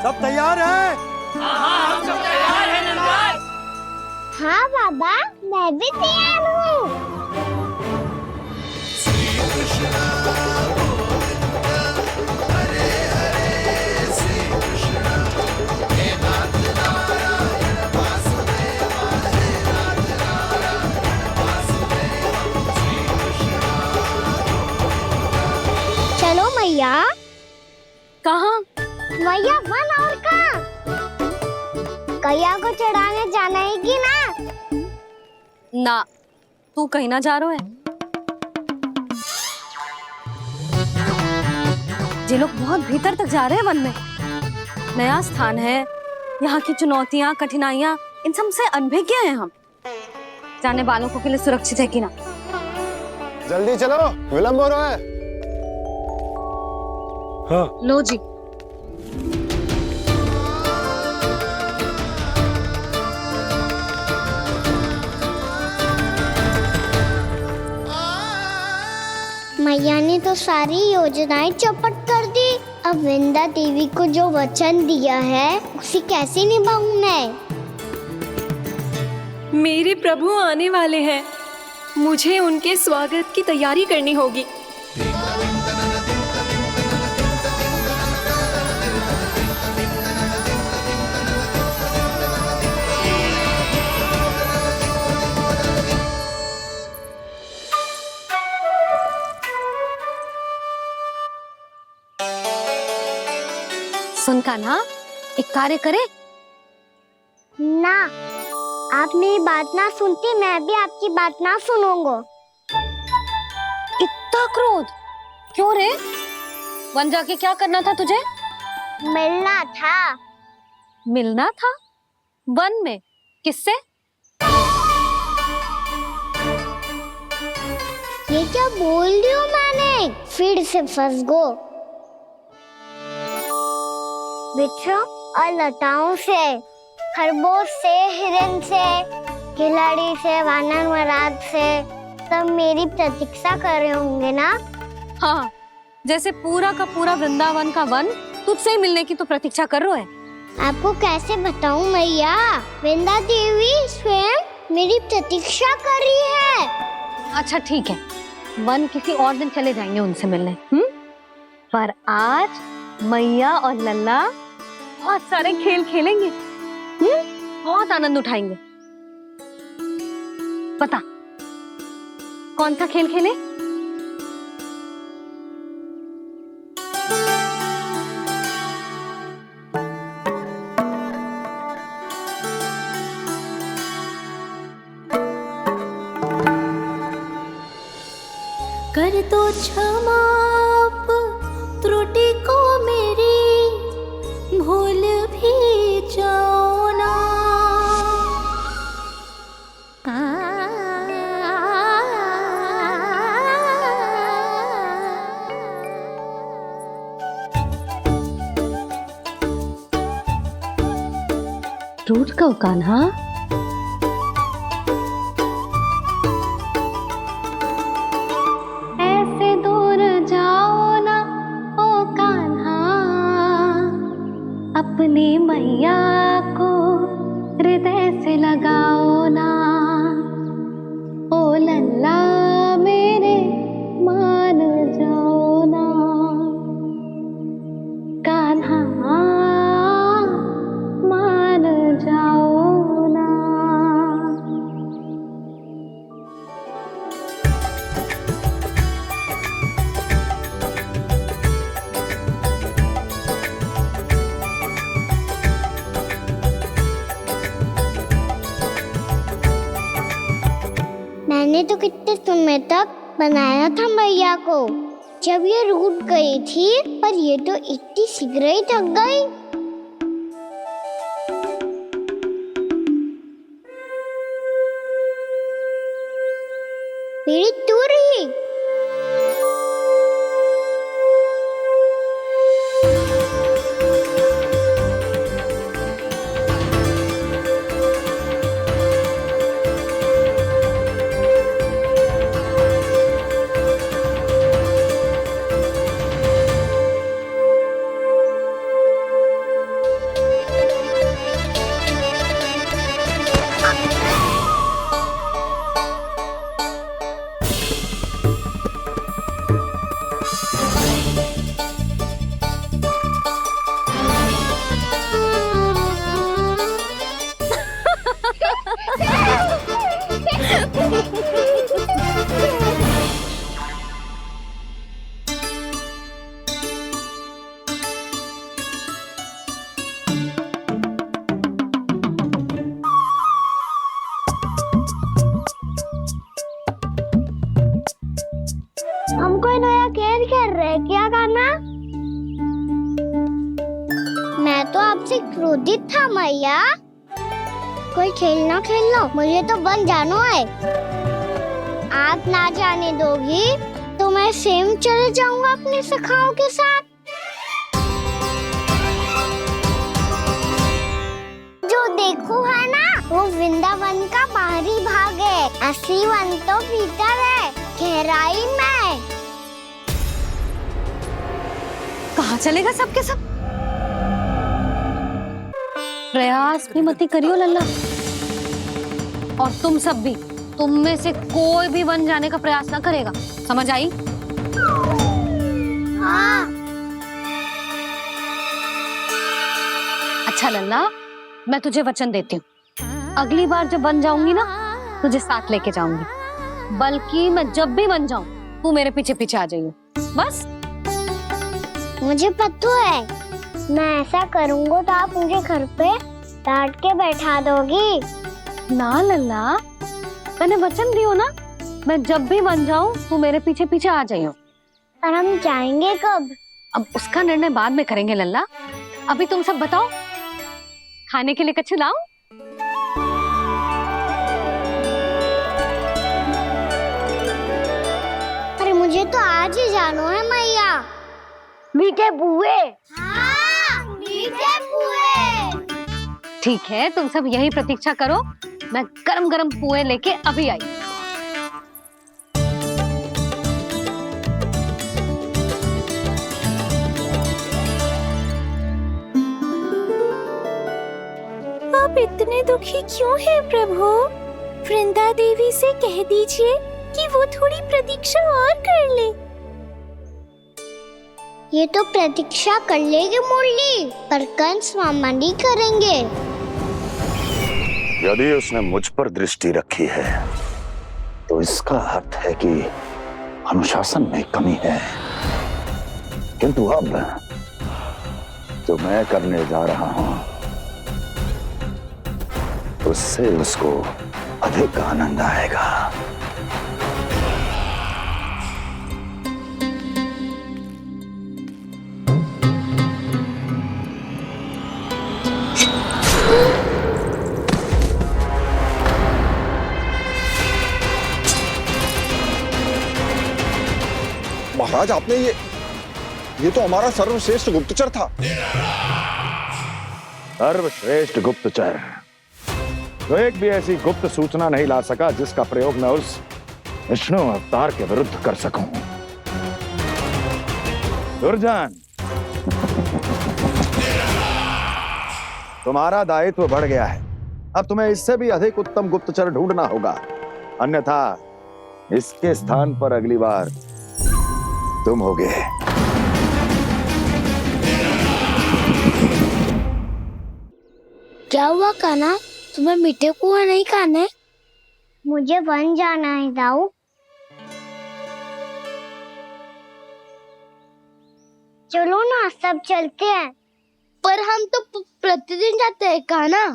सब तैयार है? हाँ, हम सब तैयार हैं नंदराज। हाँ बाबा, मैं भी तैयार हूँ। चलो मैया। कहाँ? मैया वन और कहाँ? गैया को चढ़ाने जाना है कि ना? ना, तू कहीं ना जा रहा है। ये लोग बहुत भीतर तक जा रहे हैं वन में। नया स्थान है, यहाँ की चुनौतियाँ कठिनाइयाँ इन सब से अनभिज्ञ हैं हम। जाने वालों के लिए सुरक्षित है कि ना? जल्दी चलो, विलंब हो रहा है। हाँ। लो जी। मैया ने तो सारी योजनाएं चौपट कर दी। अब वृंदा देवी को जो वचन दिया है उसे कैसे निभाऊं मैं? मेरे प्रभु आने वाले हैं, मुझे उनके स्वागत की तैयारी करनी होगी। सुन कान्हा, एक कार्य करे ना, आप मेरी बात ना सुनती, मैं भी आपकी बात ना सुनूंगा। इतना क्रोध क्यों रे? वन जाके क्या करना था तुझे? मिलना था। मिलना था? वन में? किससे? ये क्या बोल रही हूँ मैंने? फिर से फंस गो। बिच्छू और लताओं से, खरगोश से, हिरन से, खिलाड़ी से, वानर महाराज से, सब मेरी प्रतीक्षा कर रहे होंगे ना? हाँ, जैसे पूरा का पूरा वृंदावन का वन तुझसे ही मिलने की तो प्रतीक्षा कर रहा है। आपको कैसे बताऊं मैया, वृंदा देवी स्वयं मेरी प्रतीक्षा कर रही है। अच्छा ठीक है, वन किसी और दिन चले जाएंगे उनसे मिलने। पर आज मैया और लल्ला बहुत सारे खेल खेलेंगे। बहुत आनंद उठाएंगे। बता कौन सा खेल खेले? कर दो क्षमा त्रुटि को मेरी, भूल भी जाओ ना। रूठ कब कान्हा? ऐसे दूर जाओ ना ओ कान्हा, अपनी मैया को हृदय से लगाओ ना। ओ लल्ला मेरे मान जाओ ना, कान्हा मान जाओ ना। मैंने तो कितने समय तक बनाया था मैया को, जब ये रूठ गई थी, पर ये तो इतनी शीघ्र ही थक गई। मेरी तुरही। हम कोई नया खेल खेल रहे हैं क्या करना? मैं तो आपसे क्रोधित था मैया। कोई खेलना खेल लो, मुझे तो वन जाना है। आप ना जाने दोगी तो मैं स्वयं चले जाऊंगा अपने सखाओं के साथ। जो देखो है ना, वो वृंदावन का बाहरी भाग है, असली वन तो भीतर है, गहराई में। कहाँ चलेगा सबके सब? प्रयास भी मत करियो लल्ला, और तुम सब भी, तुम में से कोई भी वन जाने का प्रयास ना करेगा, समझ आई? हाँ। अच्छा लल्ला, मैं तुझे वचन देती हूँ, अगली बार जब वन जाऊंगी ना, तुझे साथ लेके जाऊंगी। बल्कि मैं जब भी वन जाऊं, तू मेरे पीछे पीछे आ जाइयो, बस। मुझे पता है, मैं ऐसा करूँगा तो आप मुझे घर पे डांट के बैठा दोगी? ना लल्ला, मैंने वचन दियो ना, मैं जब भी बन जाऊं तू मेरे पीछे पीछे आ जाइयो। और हम जाएंगे कब? अब उसका निर्णय बाद में करेंगे लल्ला। अभी तुम सब बताओ, खाने के लिए कुछ लाऊं? अरे मुझे तो आज ही जाना है मैया। मीठे बुए। हाँ, मीठे पुए। ठीक है, तुम सब यही प्रतीक्षा करो, मैं गरम गरम पुए लेके अभी आई। आप इतने दुखी क्यों हैं प्रभु? वृंदा देवी से कह दीजिए कि वो थोड़ी प्रतीक्षा और कर ले। ये तो प्रतीक्षा कर लेगी मुरली, पर कंस मामा नहीं करेंगे। यदि उसने मुझ पर दृष्टि रखी है तो इसका अर्थ है कि अनुशासन में कमी है। किंतु अब जो मैं करने जा रहा हूं उससे उसको अधिक आनंद आएगा। महाराज, आपने ये तो हमारा सर्वश्रेष्ठ गुप्तचर था। सर्वश्रेष्ठ गुप्तचर तो एक भी ऐसी गुप्त सूचना नहीं ला सका जिसका प्रयोग मैं उस विष्णु अवतार के विरुद्ध कर सकूं। दुर्जन, तुम्हारा दायित्व बढ़ गया है। अब तुम्हें इससे भी अधिक उत्तम गुप्तचर ढूंढना होगा, अन्यथा इसके स्थान पर अगली बार तुम होगे। क्या हुआ कान्हा, तुम्हें मीठे पुआ नहीं खाने? मुझे वन जाना है दाऊ। चलो ना, सब चलते हैं। पर हम तो प्रतिदिन जाते हैं कान्हा।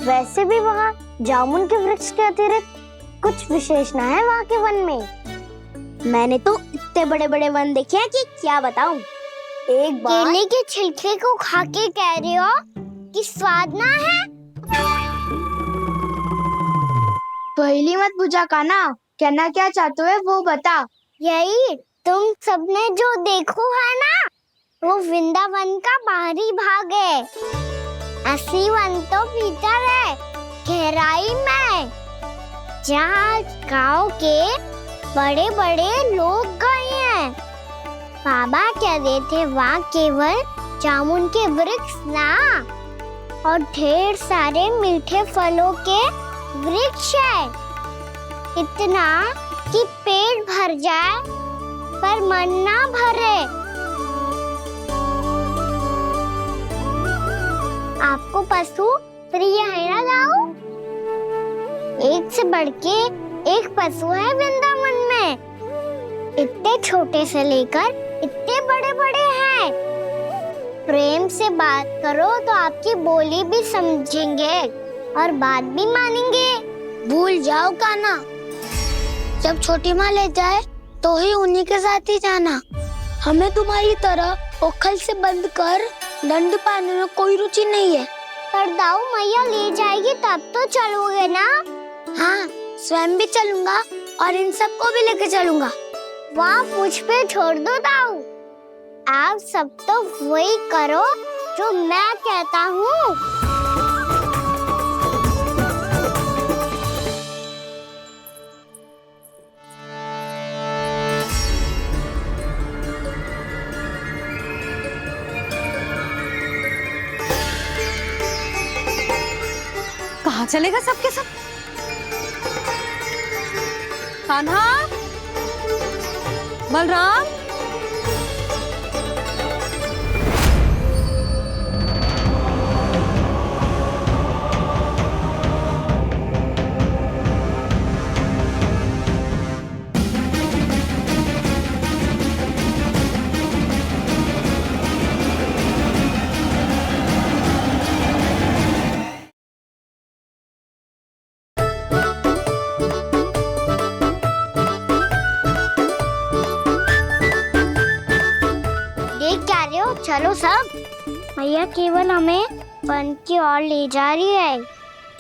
वैसे भी वहाँ जामुन के वृक्ष के अतिरिक्त कुछ विशेष ना है वहाँ के वन में। मैंने तो इतने बड़े बड़े वन देखे हैं कि क्या बताऊं। एक बार केले के छिलके को खा के कह रहे हो कि स्वाद ना है? पहली मत पूछा कान्हा, कहना क्या चाहते हो वो बता। यही तुम सबने जो देखो है ना, वो वृंदावन का बाहरी भाग है। असली वन तो भीतर है, गहराई में, जहाँ गांव के बड़े बड़े लोग गए हैं। बाबा कह रहे थे वहाँ केवल जामुन के वृक्ष ना, और ढेर सारे मीठे फलों के वृक्ष है। इतना कि पेट भर जाए पर मन ना भरे। आपको पशु प्रिय है ना दाऊ? एक से बढ़ के एक पशु है वृंदावन में। इतने छोटे से लेकर इतने बड़े बड़े हैं। प्रेम से बात करो तो आपकी बोली भी समझेंगे और बात भी मानेंगे। भूल जाओ कान्हा, जब छोटी माँ ले जाए तो ही उन्हीं के साथ ही जाना। हमें तुम्हारी तरह ओखल से बंद कर दंड पाने में कोई रुचि नहीं है। पर दाऊ मैया ले जाएगी तब तो चलोगे ना? हाँ, स्वयं भी चलूंगा और इन सबको भी लेके चलूंगा। वहाँ मुझ पे छोड़ दो दाऊ। आप सब तो वही करो जो मैं कहता हूँ। कहाँ चलेगा सबके सब? कान्हा, बलराम, मैया केवल हमें वन की ओर ले जा रही है।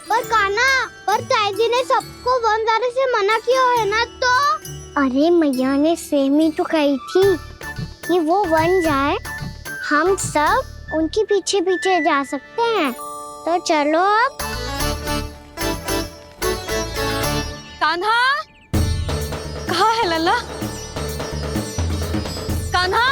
पर कान्हा, पर ताईजी ने सबको वन जाने से मना किया है ना, तो अरे मैया ने सेम ही तो कही थी कि वो वन जाए, हम सब उनके पीछे पीछे जा सकते हैं। तो चलो अब। कान्हा, कहाँ है लल्ला? कान्हा,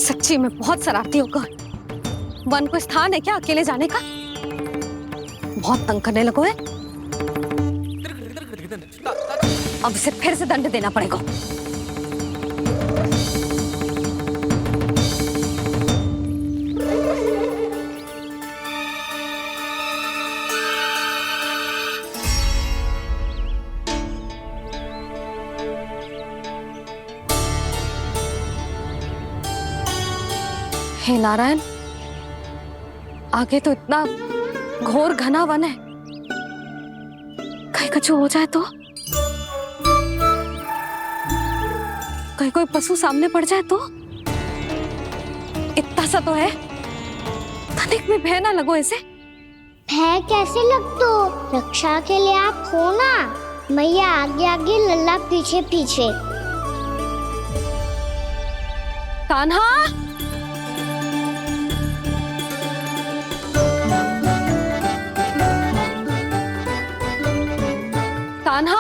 सच्ची में बहुत शरारती होगा। वन को स्थान है क्या अकेले जाने का? बहुत तंग करने लगो है। अब इसे फिर से दंड देना पड़ेगा। हे नारायण, आगे तो इतना घोर घना वन है, कहीं कुछ हो जाए तो? कहीं कोई पशु सामने पड़ जाए तो? इतना सा तो है, तनिक में भय ना लगो इसे। भय कैसे लग तो? रक्षा के लिए आप हो ना। मैया आगे आगे, लल्ला पीछे पीछे। कान्हा, कान्हा,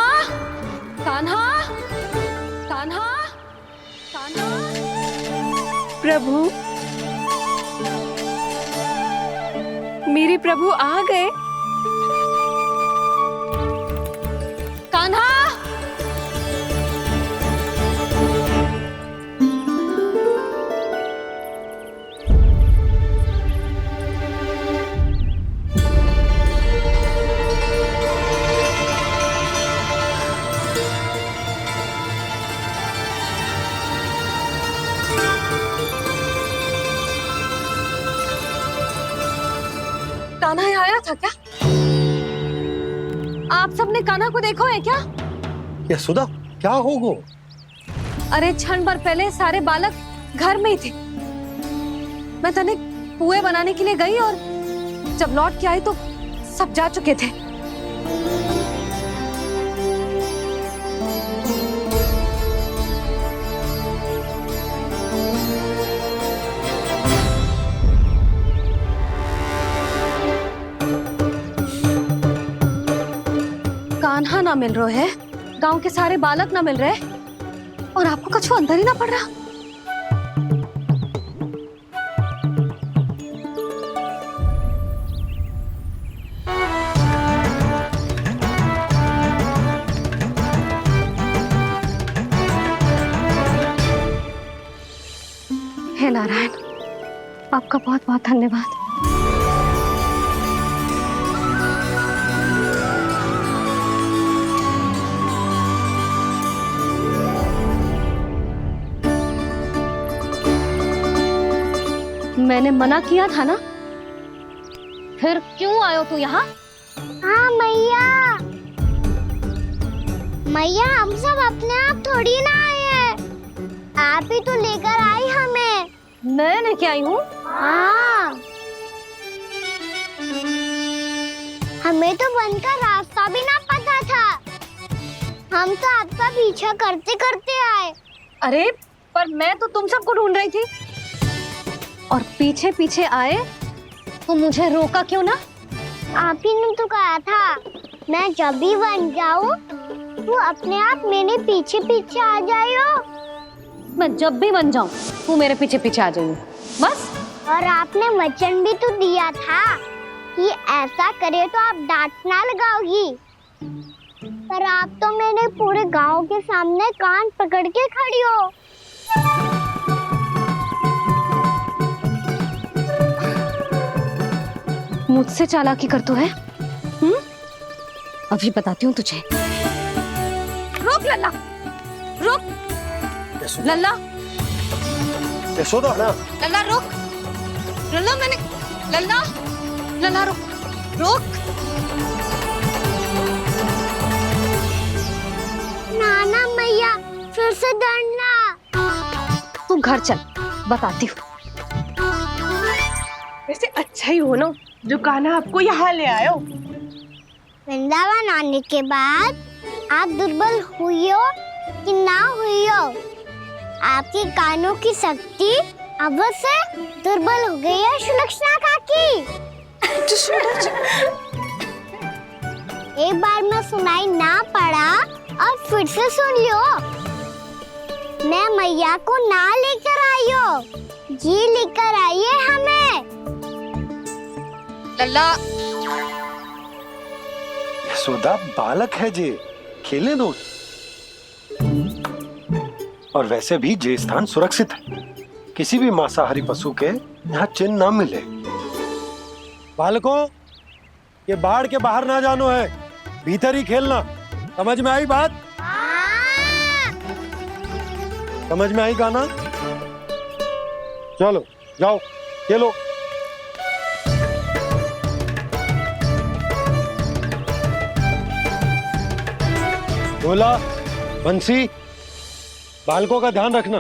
कान्हा, कान्हा, कान्हा। प्रभु, मेरे प्रभु आ गए। कान्हा, कान्हा यहाँ आया था क्या? आप सबने कान्हा को देखो है क्या? यशोदा, क्या होगा? अरे क्षण भर पहले सारे बालक घर में ही थे। मैं तनिक पुए बनाने के लिए गई और जब लौट के आई तो सब जा चुके थे। कान्हा ना मिल रहे है, गांव के सारे बालक ना मिल रहे, और आपको कछु अंदर ही ना पड़ रहा। हे नारायण, आपका बहुत बहुत धन्यवाद। मैंने मना किया था ना, फिर क्यों आयो तू यहाँ? हाँ मैया, मैया हम सब अपने आप थोड़ी ना आए हैं, आप ही तो लेकर आई हमें। मैं लेके आई हूँ? हाँ, हमें तो वन का रास्ता भी ना पता था, हम तो आपका पीछा करते करते आए। अरे पर मैं तो तुम सबको ढूंढ रही थी, और पीछे पीछे आए तो मुझे रोका क्यों ना? आप ही ने तो कहा था मैं जब भी वन जाऊं तो अपने आप मेरे पीछे पीछे आ जाइयो। मैं जब भी वन जाऊं तू मेरे पीछे पीछे आ जाइयो, बस। और आपने वचन भी तो दिया था कि ऐसा करे तो आप डांट ना लगाओगी, पर आप तो मेरे पूरे गांव के सामने कान पकड़ के खड़ी हो। मुझसे चालाकी कर तो है? अभी बताती हूँ तुझे। रुक लल्ला, रुक लल्ला, यशोदा ना लल्ला रुक, लल्ला मैंने, लल्ला, लल्ला रुक, रुक। नाना मैया फिर से डरना। तू घर चल, बताती हूँ। वैसे अच्छा ही हो ना जो कान्हा आपको यहाँ ले आयो। वृंदावन आने के बाद आप दुर्बल हुई हो कि ना हुई हो, आपके कानों की शक्ति अब से दुर्बल हो गई है सुलक्षणा काकी। एक बार में सुनाई ना पड़ा और फिर से सुन लियो। मैं मैया को ना लेकर आई हो, जी लेकर आई है हमें। लल्ला, यशोदा बालक है जे, खेले दो। और वैसे भी जे स्थान सुरक्षित है, किसी भी मांसाहारी पशु के यहाँ चिन्ह ना मिले। बालकों, ये बाढ़ के बाहर ना जानो है, भीतर ही खेलना। समझ में आई बात? समझ में आई गाना? चलो जाओ खेलो। बोला बंसी, बालकों का ध्यान रखना।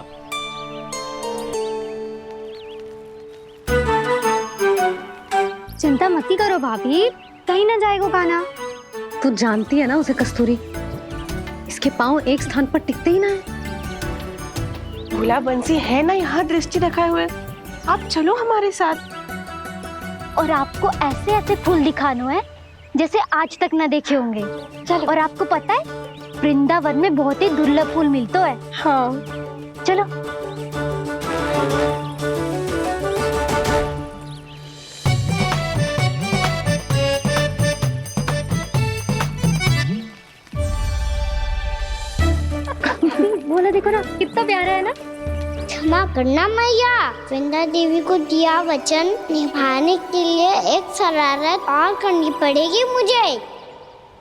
चिंता मत करो भाभी, कहीं ना जाएगा कान्हा। तू जानती है ना उसे कस्तूरी, इसके पांव एक स्थान पर टिकते ही ना है। भोला बंसी है ना यहाँ दृष्टि रखाए हुए, आप चलो हमारे साथ। और आपको ऐसे ऐसे फूल दिखानो है जैसे आज तक न देखे होंगे। चलो। और आपको पता है वृंदावन में बहुत ही दुर्लभ फूल मिलते हैं। हाँ चलो। बोला देखो ना कितना प्यारा है ना। क्षमा करना मैया, वृंदा देवी को दिया वचन निभाने के लिए एक शरारत और करनी पड़ेगी मुझे।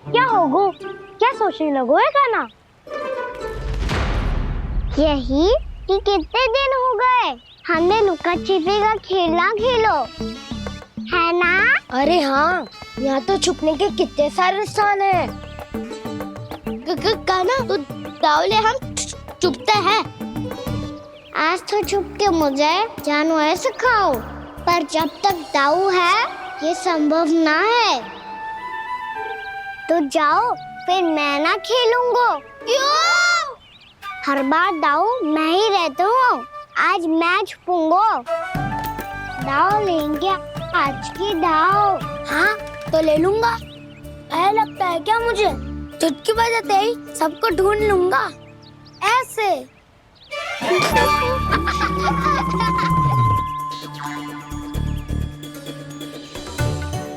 क्या होगो? क्या सोचने लगो है कान्हा? यही कि कितने दिन हो गए हमने लुका छिपी का खेलना खेलो, है ना? अरे हाँ, यहाँ तो छुपने के कितने सारे स्थान है। कान्हा तो दावले हम छुपते हैं। आज तो छुप के मुझे जानवर सिखाओ, पर जब तक दाऊ है ये संभव ना है। तो जाओ, फिर मैं ना खेलूंगा। क्यों? हर बार दाऊ मैं ही रहता हूँ, आज मैं छुपूंगा। दाऊ लेंगे आज की दाऊ। हाँ तो ले लूंगा। ऐसा लगता है क्या मुझे? चुटकी बजाते ही सबको ढूंढ लूंगा ऐसे।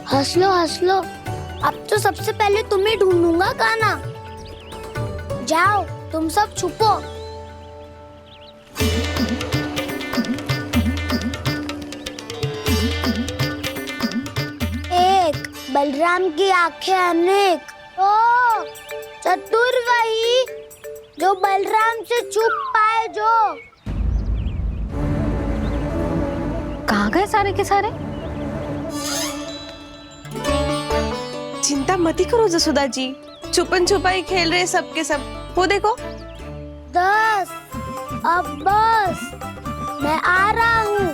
हंस लो, अब तो सबसे पहले तुम्हें ढूंढूंगा कान्हा। जाओ तुम सब छुपो। एक, बलराम की आंखें अनेक। ओ, चतुर वही जो बलराम से छुप पाए। जो कहाँ गए सारे के सारे? चिंता मत करो जसोदा जी, छुपन छुपाई खेल रहे सब के सब। वो देखो 10, अब बस, मैं आ रहा हूँ।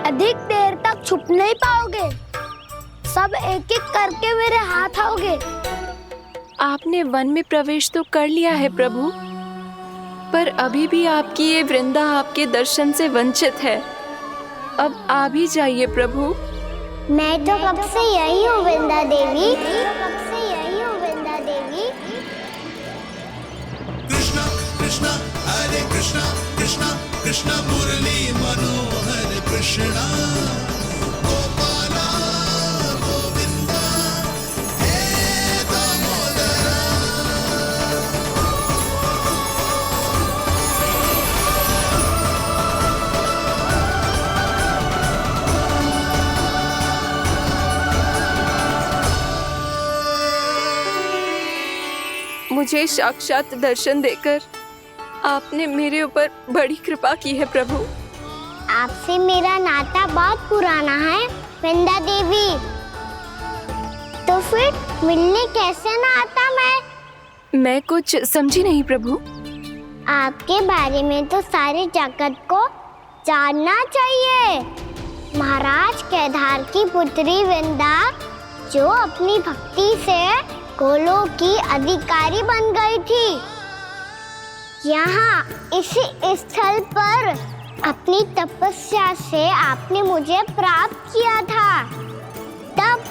अधिक देर तक छुप नहीं पाओगे, सब एक एक करके मेरे हाथ आओगे। आपने वन में प्रवेश तो कर लिया है प्रभु, पर अभी भी आपकी ये वृंदा आपके दर्शन से वंचित है। अब आ भी जाइए प्रभु। मैं तो कब से यही हूँ वृंदा देवी, कब से यही हूँ वृंदा देवी। कृष्णा कृष्णा हरे कृष्णा, कृष्णा कृष्णा मुरली मनोहर कृष्णा। मुझे साक्षात दर्शन देकर आपने मेरे ऊपर बड़ी कृपा की है प्रभु। आपसे मेरा नाता बहुत पुराना है वृंदा देवी, तो फिर मिलने कैसे ना आता मैं कुछ समझी नहीं प्रभु। आपके बारे में तो सारे जगत को जानना चाहिए। महाराज केदार की पुत्री वृंदा जो अपनी भक्ति से गोलोक की अधिकारी बन गई थी, यहाँ इसी स्थल पर अपनी तपस्या से आपने मुझे प्राप्त किया था। तब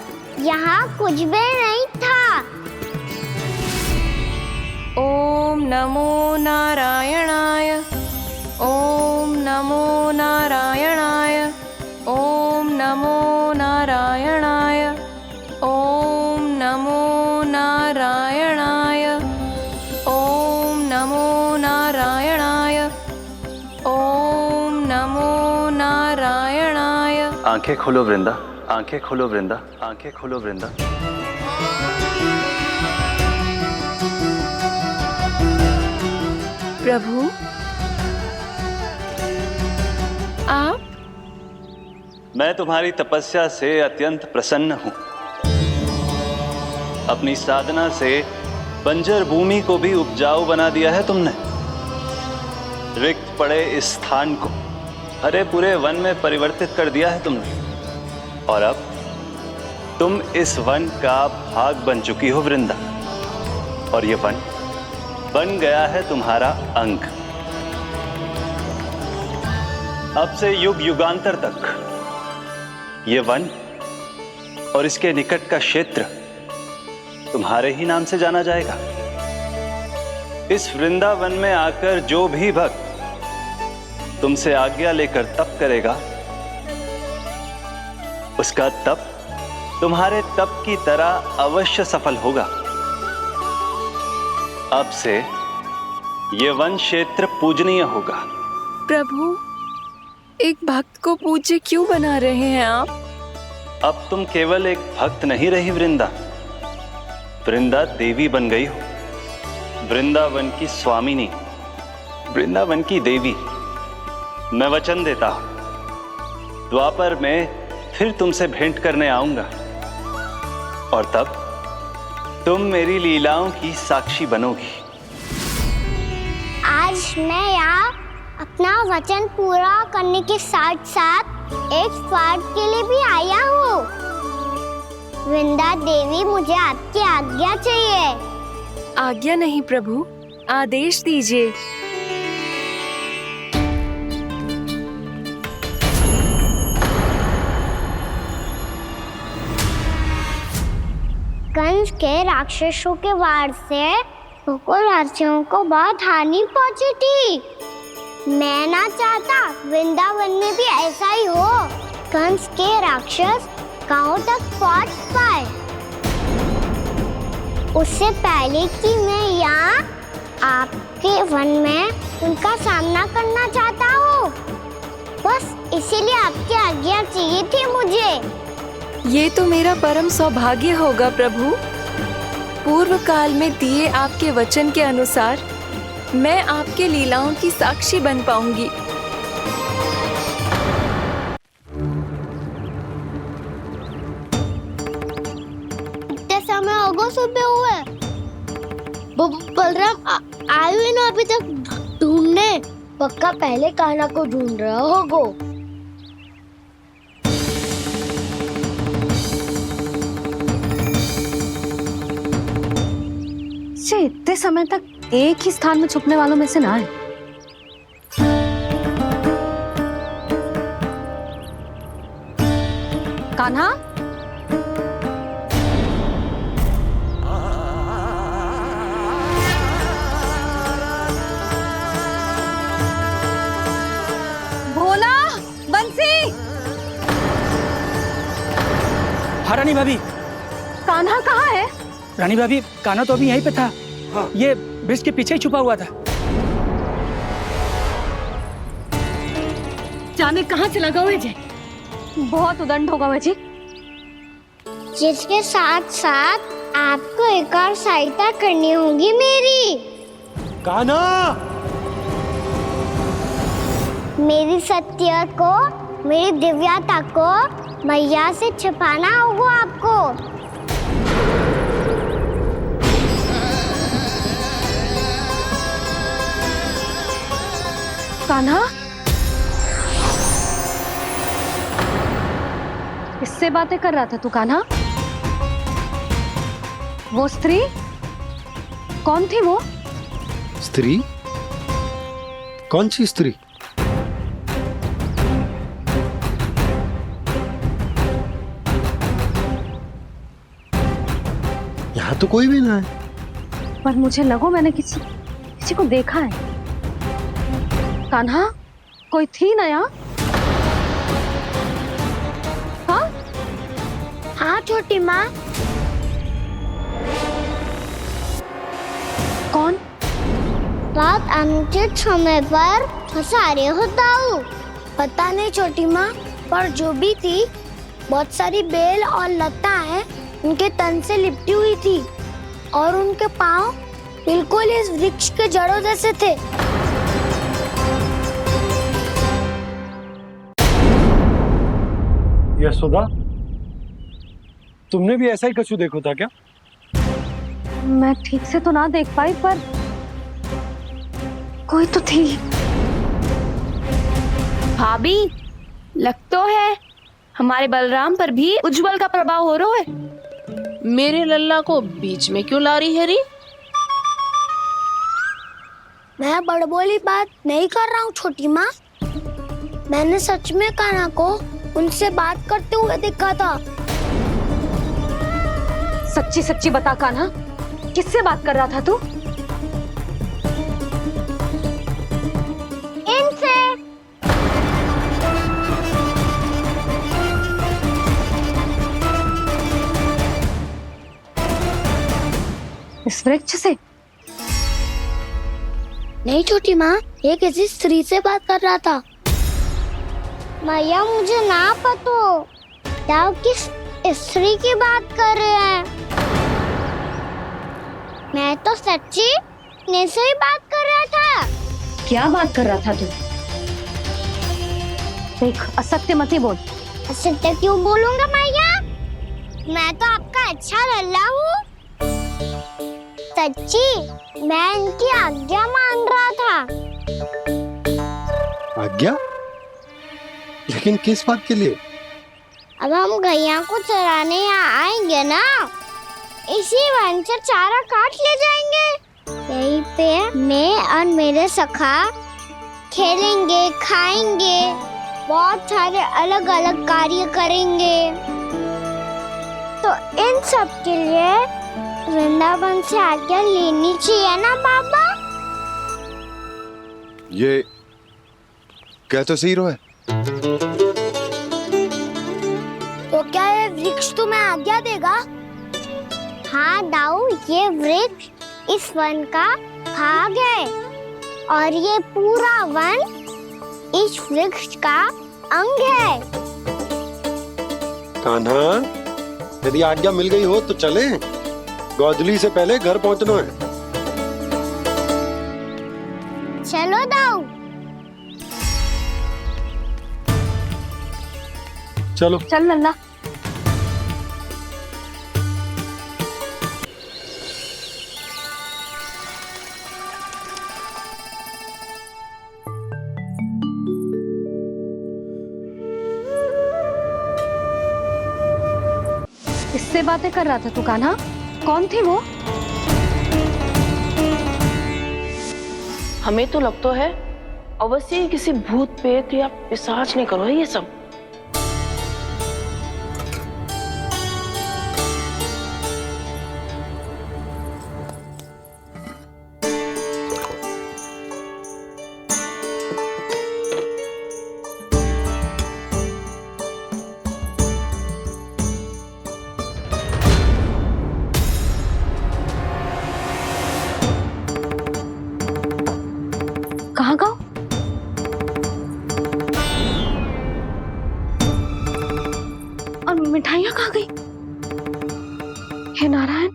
यहाँ कुछ भी नहीं था। ओम नमो नारायणाय, ओम नमो नारायणाय, ओम नमो नारायणाय, ओम नमो नारायणाय, ओम नमो नारायणाय, ओम नमो नारायणाय। आंखें खोलो वृंदा, आंखें खोलो वृंदा, आंखें खोलो वृंदा। प्रभु आप? मैं तुम्हारी तपस्या से अत्यंत प्रसन्न हूं। अपनी साधना से बंजर भूमि को भी उपजाऊ बना दिया है तुमने। रिक्त पड़े इस स्थान को हरे पूरे वन में परिवर्तित कर दिया है तुमने। और अब तुम इस वन का भाग बन चुकी हो वृंदा, और ये वन बन गया है तुम्हारा अंग। अब से युग युगांतर तक ये वन और इसके निकट का क्षेत्र तुम्हारे ही नाम से जाना जाएगा। इस वृंदावन में आकर जो भी भक्त तुमसे आज्ञा लेकर तप करेगा, उसका तप तुम्हारे तप की तरह अवश्य सफल होगा। अब से ये वन क्षेत्र पूजनीय होगा। प्रभु एक भक्त को पूज्य क्यों बना रहे हैं आप? अब तुम केवल एक भक्त नहीं रही वृंदा, वृंदा देवी बन गई हो। वृंदावन की स्वामिनी, वृंदावन की देवी। मैं वचन देता हूं, द्वापर में फिर तुमसे भेंट करने आऊंगा, और तब तुम मेरी लीलाओं की साक्षी बनोगी। आज मैं यहाँ अपना वचन पूरा करने के साथ साथ एक स्वार्थ के लिए भी आया हूँ। वृंदा देवी, मुझे आपकी आज्ञा चाहिए। आज्ञा नहीं प्रभु, आदेश दीजिए। कंस के राक्षसों के वार से गोकुलवासियों को बहुत हानि पहुंची थी। मैं ना चाहता वृंदावन में भी ऐसा ही हो। कंस के राक्षस गांव तक पहुंच पाए, उससे पहले कि मैं यहाँ आपके वन में उनका सामना करना चाहता हूँ। बस इसीलिए आपकी आज्ञा चाहिए थी मुझे। ये तो मेरा परम सौभाग्य होगा प्रभु। पूर्व काल में दिए आपके वचन के अनुसार मैं आपके लीलाओं की साक्षी बन पाऊंगी। इतने समय होगा सुबह हुए। बलराम आए हुए ना अभी तक ढूंढने? पक्का पहले कान्हा को ढूंढ रहा होगा। इतने समय तक एक ही स्थान में छुपने वालों में से ना है। कान्हा, भोला, बंसी। हाँ रानी भाभी। कान्हा कहाँ है? रानी भाभी, कान्हा तो अभी यहीं पे था। हाँ। ये ब्रिज के पीछे ही छुपा हुआ था। जाने कहाँ चला गया जी? बहुत उदंड होगा वह जी। जिसके साथ साथ आपको एक और सहायता करनी होगी मेरी। कान्हा, मेरी सत्य को, मेरी दिव्यता को मैया से छिपाना होगा आपको। कान्हा, किससे बातें कर रहा था तू कान्हा? वो स्त्री कौन थी? वो स्त्री? कौन सी स्त्री? यहाँ तो कोई भी ना है। पर मुझे लगो मैंने किसी को देखा है। कान्हा, कोई थी ना यहाँ? हाँ हाँ छोटी माँ। कौन? रात अनुचित समय पर फंसारे होता हूँ। पता नहीं छोटी माँ, पर जो भी थी बहुत सारी बेल और लता है उनके तन से लिपटी हुई थी और उनके पाँव बिल्कुल इस वृक्ष के जड़ों जैसे थे। यशोदा, तुमने भी ऐसा ही कछु देखो था क्या? मैं ठीक से तो ना देख पाई, पर कोई तो थी। भाभी, लग तो है हमारे बलराम पर भी उज्जवल का प्रभाव हो रहा है। मेरे लल्ला को बीच में क्यों ला रही है री? मैं बड़बोली बात नहीं कर रहा हूँ छोटी माँ। मैंने सच में कान्हा को उनसे बात करते हुए देखा था। सच्ची सच्ची बता कान्हा, किससे बात कर रहा था तू? इनसे। इस वृक्ष से? नहीं छोटी माँ, ये किसी स्त्री से बात कर रहा था। मैया मुझे ना पता आप किस स्त्री की बात कर रहे हैं। मैं तो सच्ची ने से ही बात कर रहा था। क्या बात कर रहा था तू? देख, असत्य मत ही बोल। असत्य क्यों बोलूंगा मैया? मैं तो आपका अच्छा लल्ला हूँ। सच्ची मैं इनकी आज्ञा मान रहा था। आज्ञा? लेकिन किस बात के लिए? अब हम गैया को चराने यहाँ आएंगे ना, इसी वन से चारा काट ले जाएंगे। यहीं पे मैं और मेरे सखा खेलेंगे, खाएंगे, बहुत सारे अलग अलग कार्य करेंगे। तो इन सब के लिए वृंदावन से आज्ञा लेनी चाहिए ना बाबा? ये क्या तो सही रो है। तो क्या ये वृक्ष तुम्हें आज्ञा देगा? हाँ दाऊ, ये वृक्ष इस वन का भाग है और ये पूरा वन इस वृक्ष का अंग है। कान्हा, यदि आज्ञा मिल गई हो तो चले। गोधली से पहले घर पहुंचना है। चलो दाऊ। चलो चल लल्ला। किससे बातें कर रहा था तू कान्हा? कौन थी वो? हमें तो लगता है अवश्य ही किसी भूत प्रेत या पिशाच ने करो है ये सब। कहाँ गाँव? और मिठाइयाँ कहाँ गई? हे नारायण,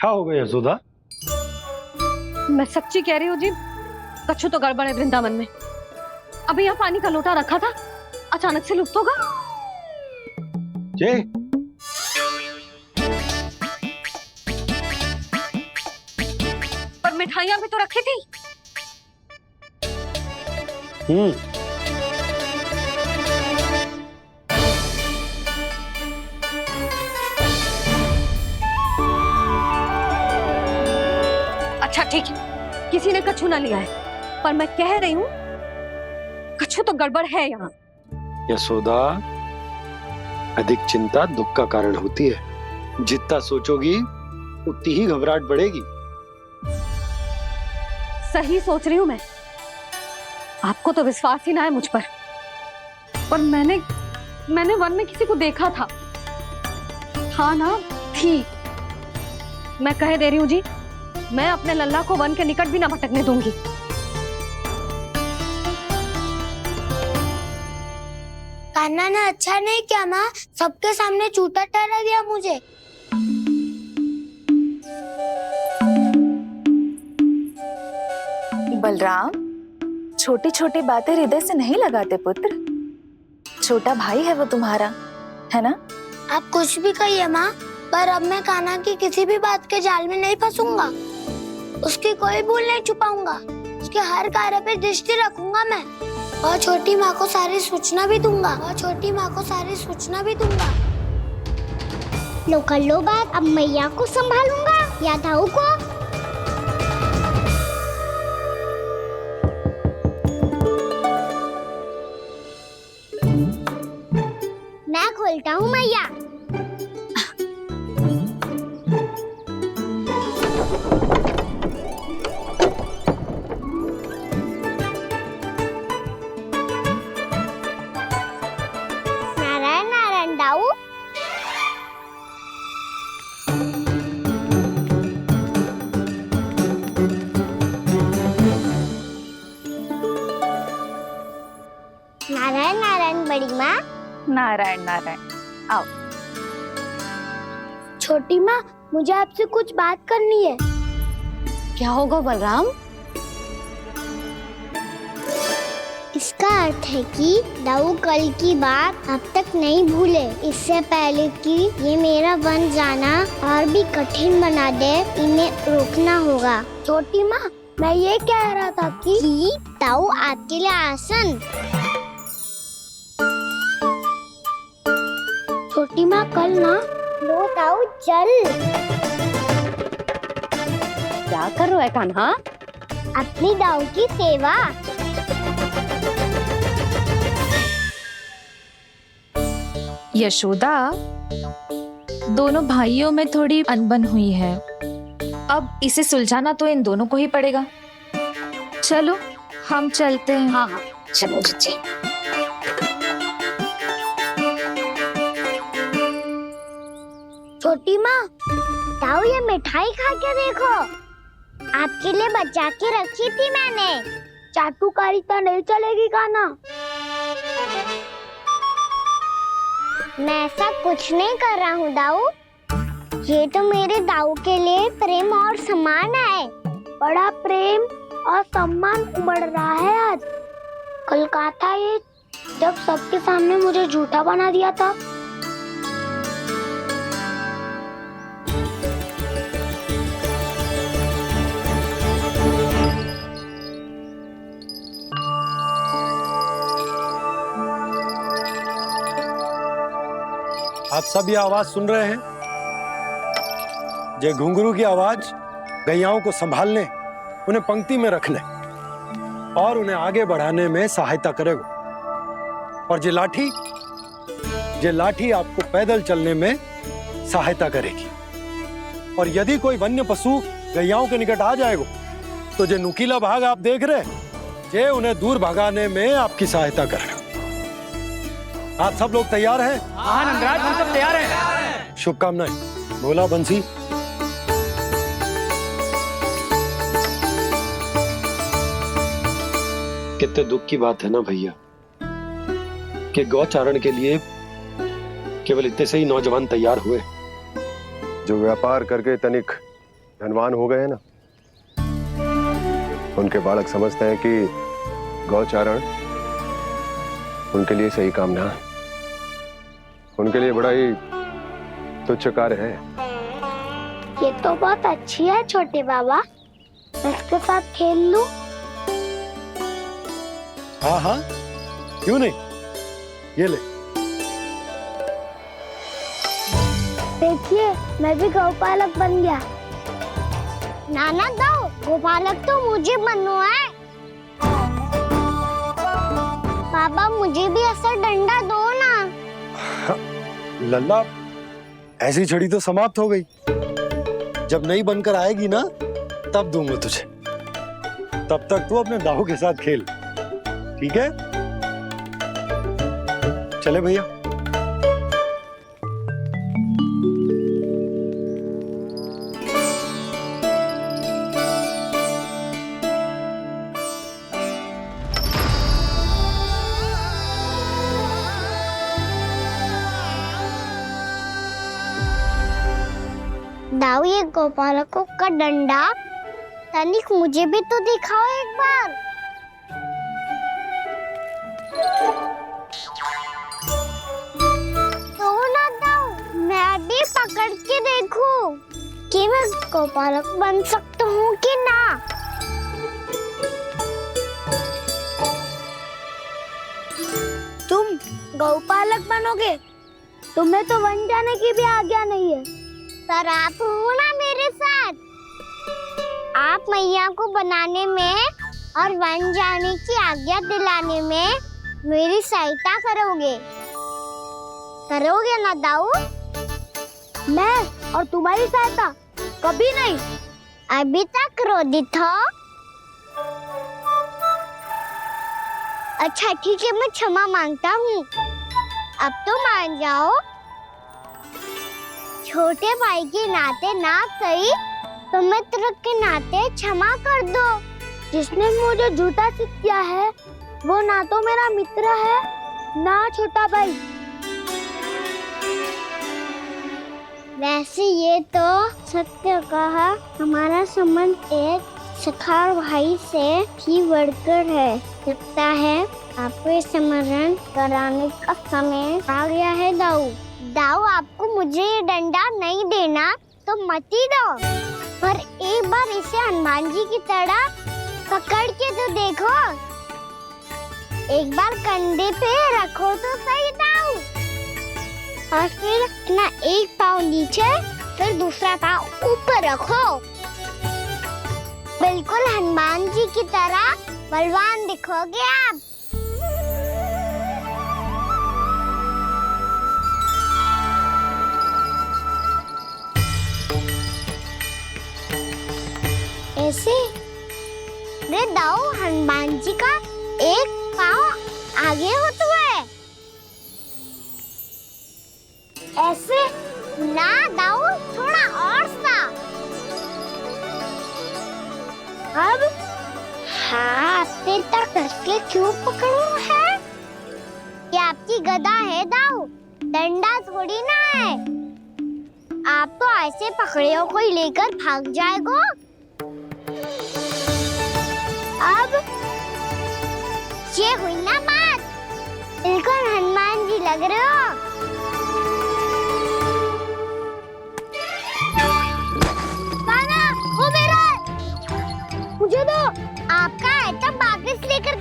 क्या हो गया यशोदा? मैं सच्ची कह रही हूँ जी, कछु तो गड़बड़ है वृंदावन में। अभी यहाँ पानी का लोटा रखा था, अचानक से लुप्त होगा। जे पर मिठाइयाँ भी तो रखी थी। अच्छा ठीक है, किसी ने कछु ना लिया है, पर मैं कह रही हूँ कछु तो गड़बड़ है यहाँ। यशोदा, अधिक चिंता दुख का कारण होती है। जितना सोचोगी उतनी ही घबराहट बढ़ेगी। सही सोच रही हूँ मैं। आपको तो विश्वास ही ना है मुझ पर मैंने वन में किसी को देखा था। हाँ ना, थी। मैं कह दे रही हूँ जी, मैं अपने लल्ला को वन के निकट भी ना भटकने दूंगी। कान्हा ने अच्छा नहीं किया माँ, सबके सामने झूठा ठहरा दिया मुझे। बलराम, छोटी छोटी बातें हृदय से नहीं लगाते पुत्र। छोटा भाई है वो तुम्हारा, है ना? आप कुछ भी कहिए माँ, पर अब मैं कान्हा की किसी भी बात के जाल में नहीं फंसूंगा। उसकी कोई भूल नहीं छुपाऊंगा। उसके हर कार्य पे दृष्टि रखूंगा मैं, और छोटी माँ को सारी सूचना भी दूंगा। लो कर लो बात, अब मैया को संभालूंगा या दाऊ को। मैं खोलता हूँ मैया। नारायण नारायण दाऊ। नारायण नारायण बड़ी माँ। नारायण नारायण, आओ। छोटी माँ, मुझे आपसे कुछ बात करनी है। क्या होगा बलराम? इसका अर्थ है कि दाऊ कल की बात अब तक नहीं भूले। इससे पहले कि ये मेरा वन जाना और भी कठिन बना दे, इन्हें रोकना होगा। छोटी माँ, मैं ये कह रहा था कि दाऊ आपके लिए आसन। छोटी माँ, कल ना लो दाऊ चल। क्या कर रहा है कान्हा? अपनी दाऊ की सेवा। यशोदा, दोनों भाइयों में थोड़ी अनबन हुई है। अब इसे सुलझाना तो इन दोनों को ही पड़ेगा। चलो हम चलते हैं। हाँ हाँ, चलो जी। छोटी माँ, दाऊ ये मिठाई खा के देखो, आपके लिए बचा के रखी थी मैंने। चाटुकारिता नहीं चलेगी कान्हा। मैं ऐसा कुछ नहीं कर रहा हूँ दाऊ। ये तो मेरे दाऊ के लिए प्रेम और सम्मान है। बड़ा प्रेम और सम्मान उमड़ रहा है आज। कल कहा था ये, जब सबके सामने मुझे झूठा बना दिया था। आप सब ये आवाज सुन रहे हैं? ये घुंघरू की आवाज गैयाओं को संभालने, उन्हें पंक्ति में रखने और उन्हें आगे बढ़ाने में सहायता करेगा। और ये लाठी आपको पैदल चलने में सहायता करेगी। और यदि कोई वन्य पशु गैयाओं के निकट आ जाएगा तो जो नुकीला भाग आप देख रहे हैं, ये उन्हें दूर भगाने में आपकी सहायता करेगा। आप सब लोग तैयार हैं? हाँ नंदराज, हम सब तैयार हैं। शुभकामनाएं। बोला बंसी। कितने दुख की बात है ना भैया कि गौचारण के लिए केवल इतने से ही नौजवान तैयार हुए। जो व्यापार करके तनिक धनवान हो गए हैं ना, उनके बालक समझते हैं कि गौचारण उनके लिए सही काम ना है, उनके लिए बड़ा ही तुच्छ कार्य है। ये तो बहुत अच्छी है छोटे बाबा, मैं इसके साथ खेल लूं? हाँ हाँ, क्यों नहीं, ये ले। देखिए मैं भी गौपालक बन गया। नाना दाऊ, गौपालक तो मुझे बनना है। पापा मुझे भी ऐसा डंडा दो ना। लल्ला, ऐसी छड़ी तो समाप्त हो गई, जब नई बनकर आएगी ना तब दूंगा तुझे। तब तक तू अपने दाऊ के साथ खेल, ठीक है? चले भैया। दाऊ, ये गोपालकों का डंडा तनिक मुझे भी तो दिखाओ एक बार। तो ना दाऊ, मैं भी पकड़ के देखूं कि मैं गोपालक बन सकता हूँ कि ना। तुम गौपालक बनोगे? तुम्हें तो बन जाने की भी आज्ञा नहीं है। पर आप हो ना मेरे साथ, आप मैया को बनाने में और बन जाने की आज्ञा दिलाने में मेरी सहायता करोगे, करोगे ना दाऊ? मैं और तुम्हारी सहायता कभी नहीं। अभी तक क्रोधित हो? अच्छा ठीक है, मैं क्षमा मांगता हूँ, अब तो मान जाओ। छोटे भाई के नाते ना सही तो मित्र के नाते क्षमा कर दो। जिसने मुझे झूठा सिख किया है वो ना तो मेरा मित्र है ना छोटा भाई। वैसे ये तो सत्य कहा, हमारा संबंध एक सखा भाई से भी बढ़कर है। लगता है आपको स्मरण कराने का समय आ गया है दाऊ। दाऊ, आपको मुझे ये डंडा नहीं देना तो मत ही दो, पर एक बार इसे हनुमान जी की तरह पकड़ के तो देखो। एक बार कंधे पे रखो तो सही दाऊ, और फिर अपना एक पाँव नीचे फिर दूसरा पाँव ऊपर रखो। बिल्कुल हनुमान जी की तरह बलवान दिखोगे आप। ऐसे रे दाऊ, हनुमान जी का एक पाँव आगे होता है। ऐसे ना दाऊ, थोड़ा और सा। अब हाथ पे तक कसके क्यों पकड़ो है? ये आपकी गदा है दाऊ, डंडा थोड़ी ना है। आप तो ऐसे पकड़ियों को ही लेकर भाग जाएगो। अब ये हुई ना बात, बिल्कुल हनुमान जी लग रहे हो। नाना, वो मेरा, मुझे दो। आपका आइटम वापस लेकर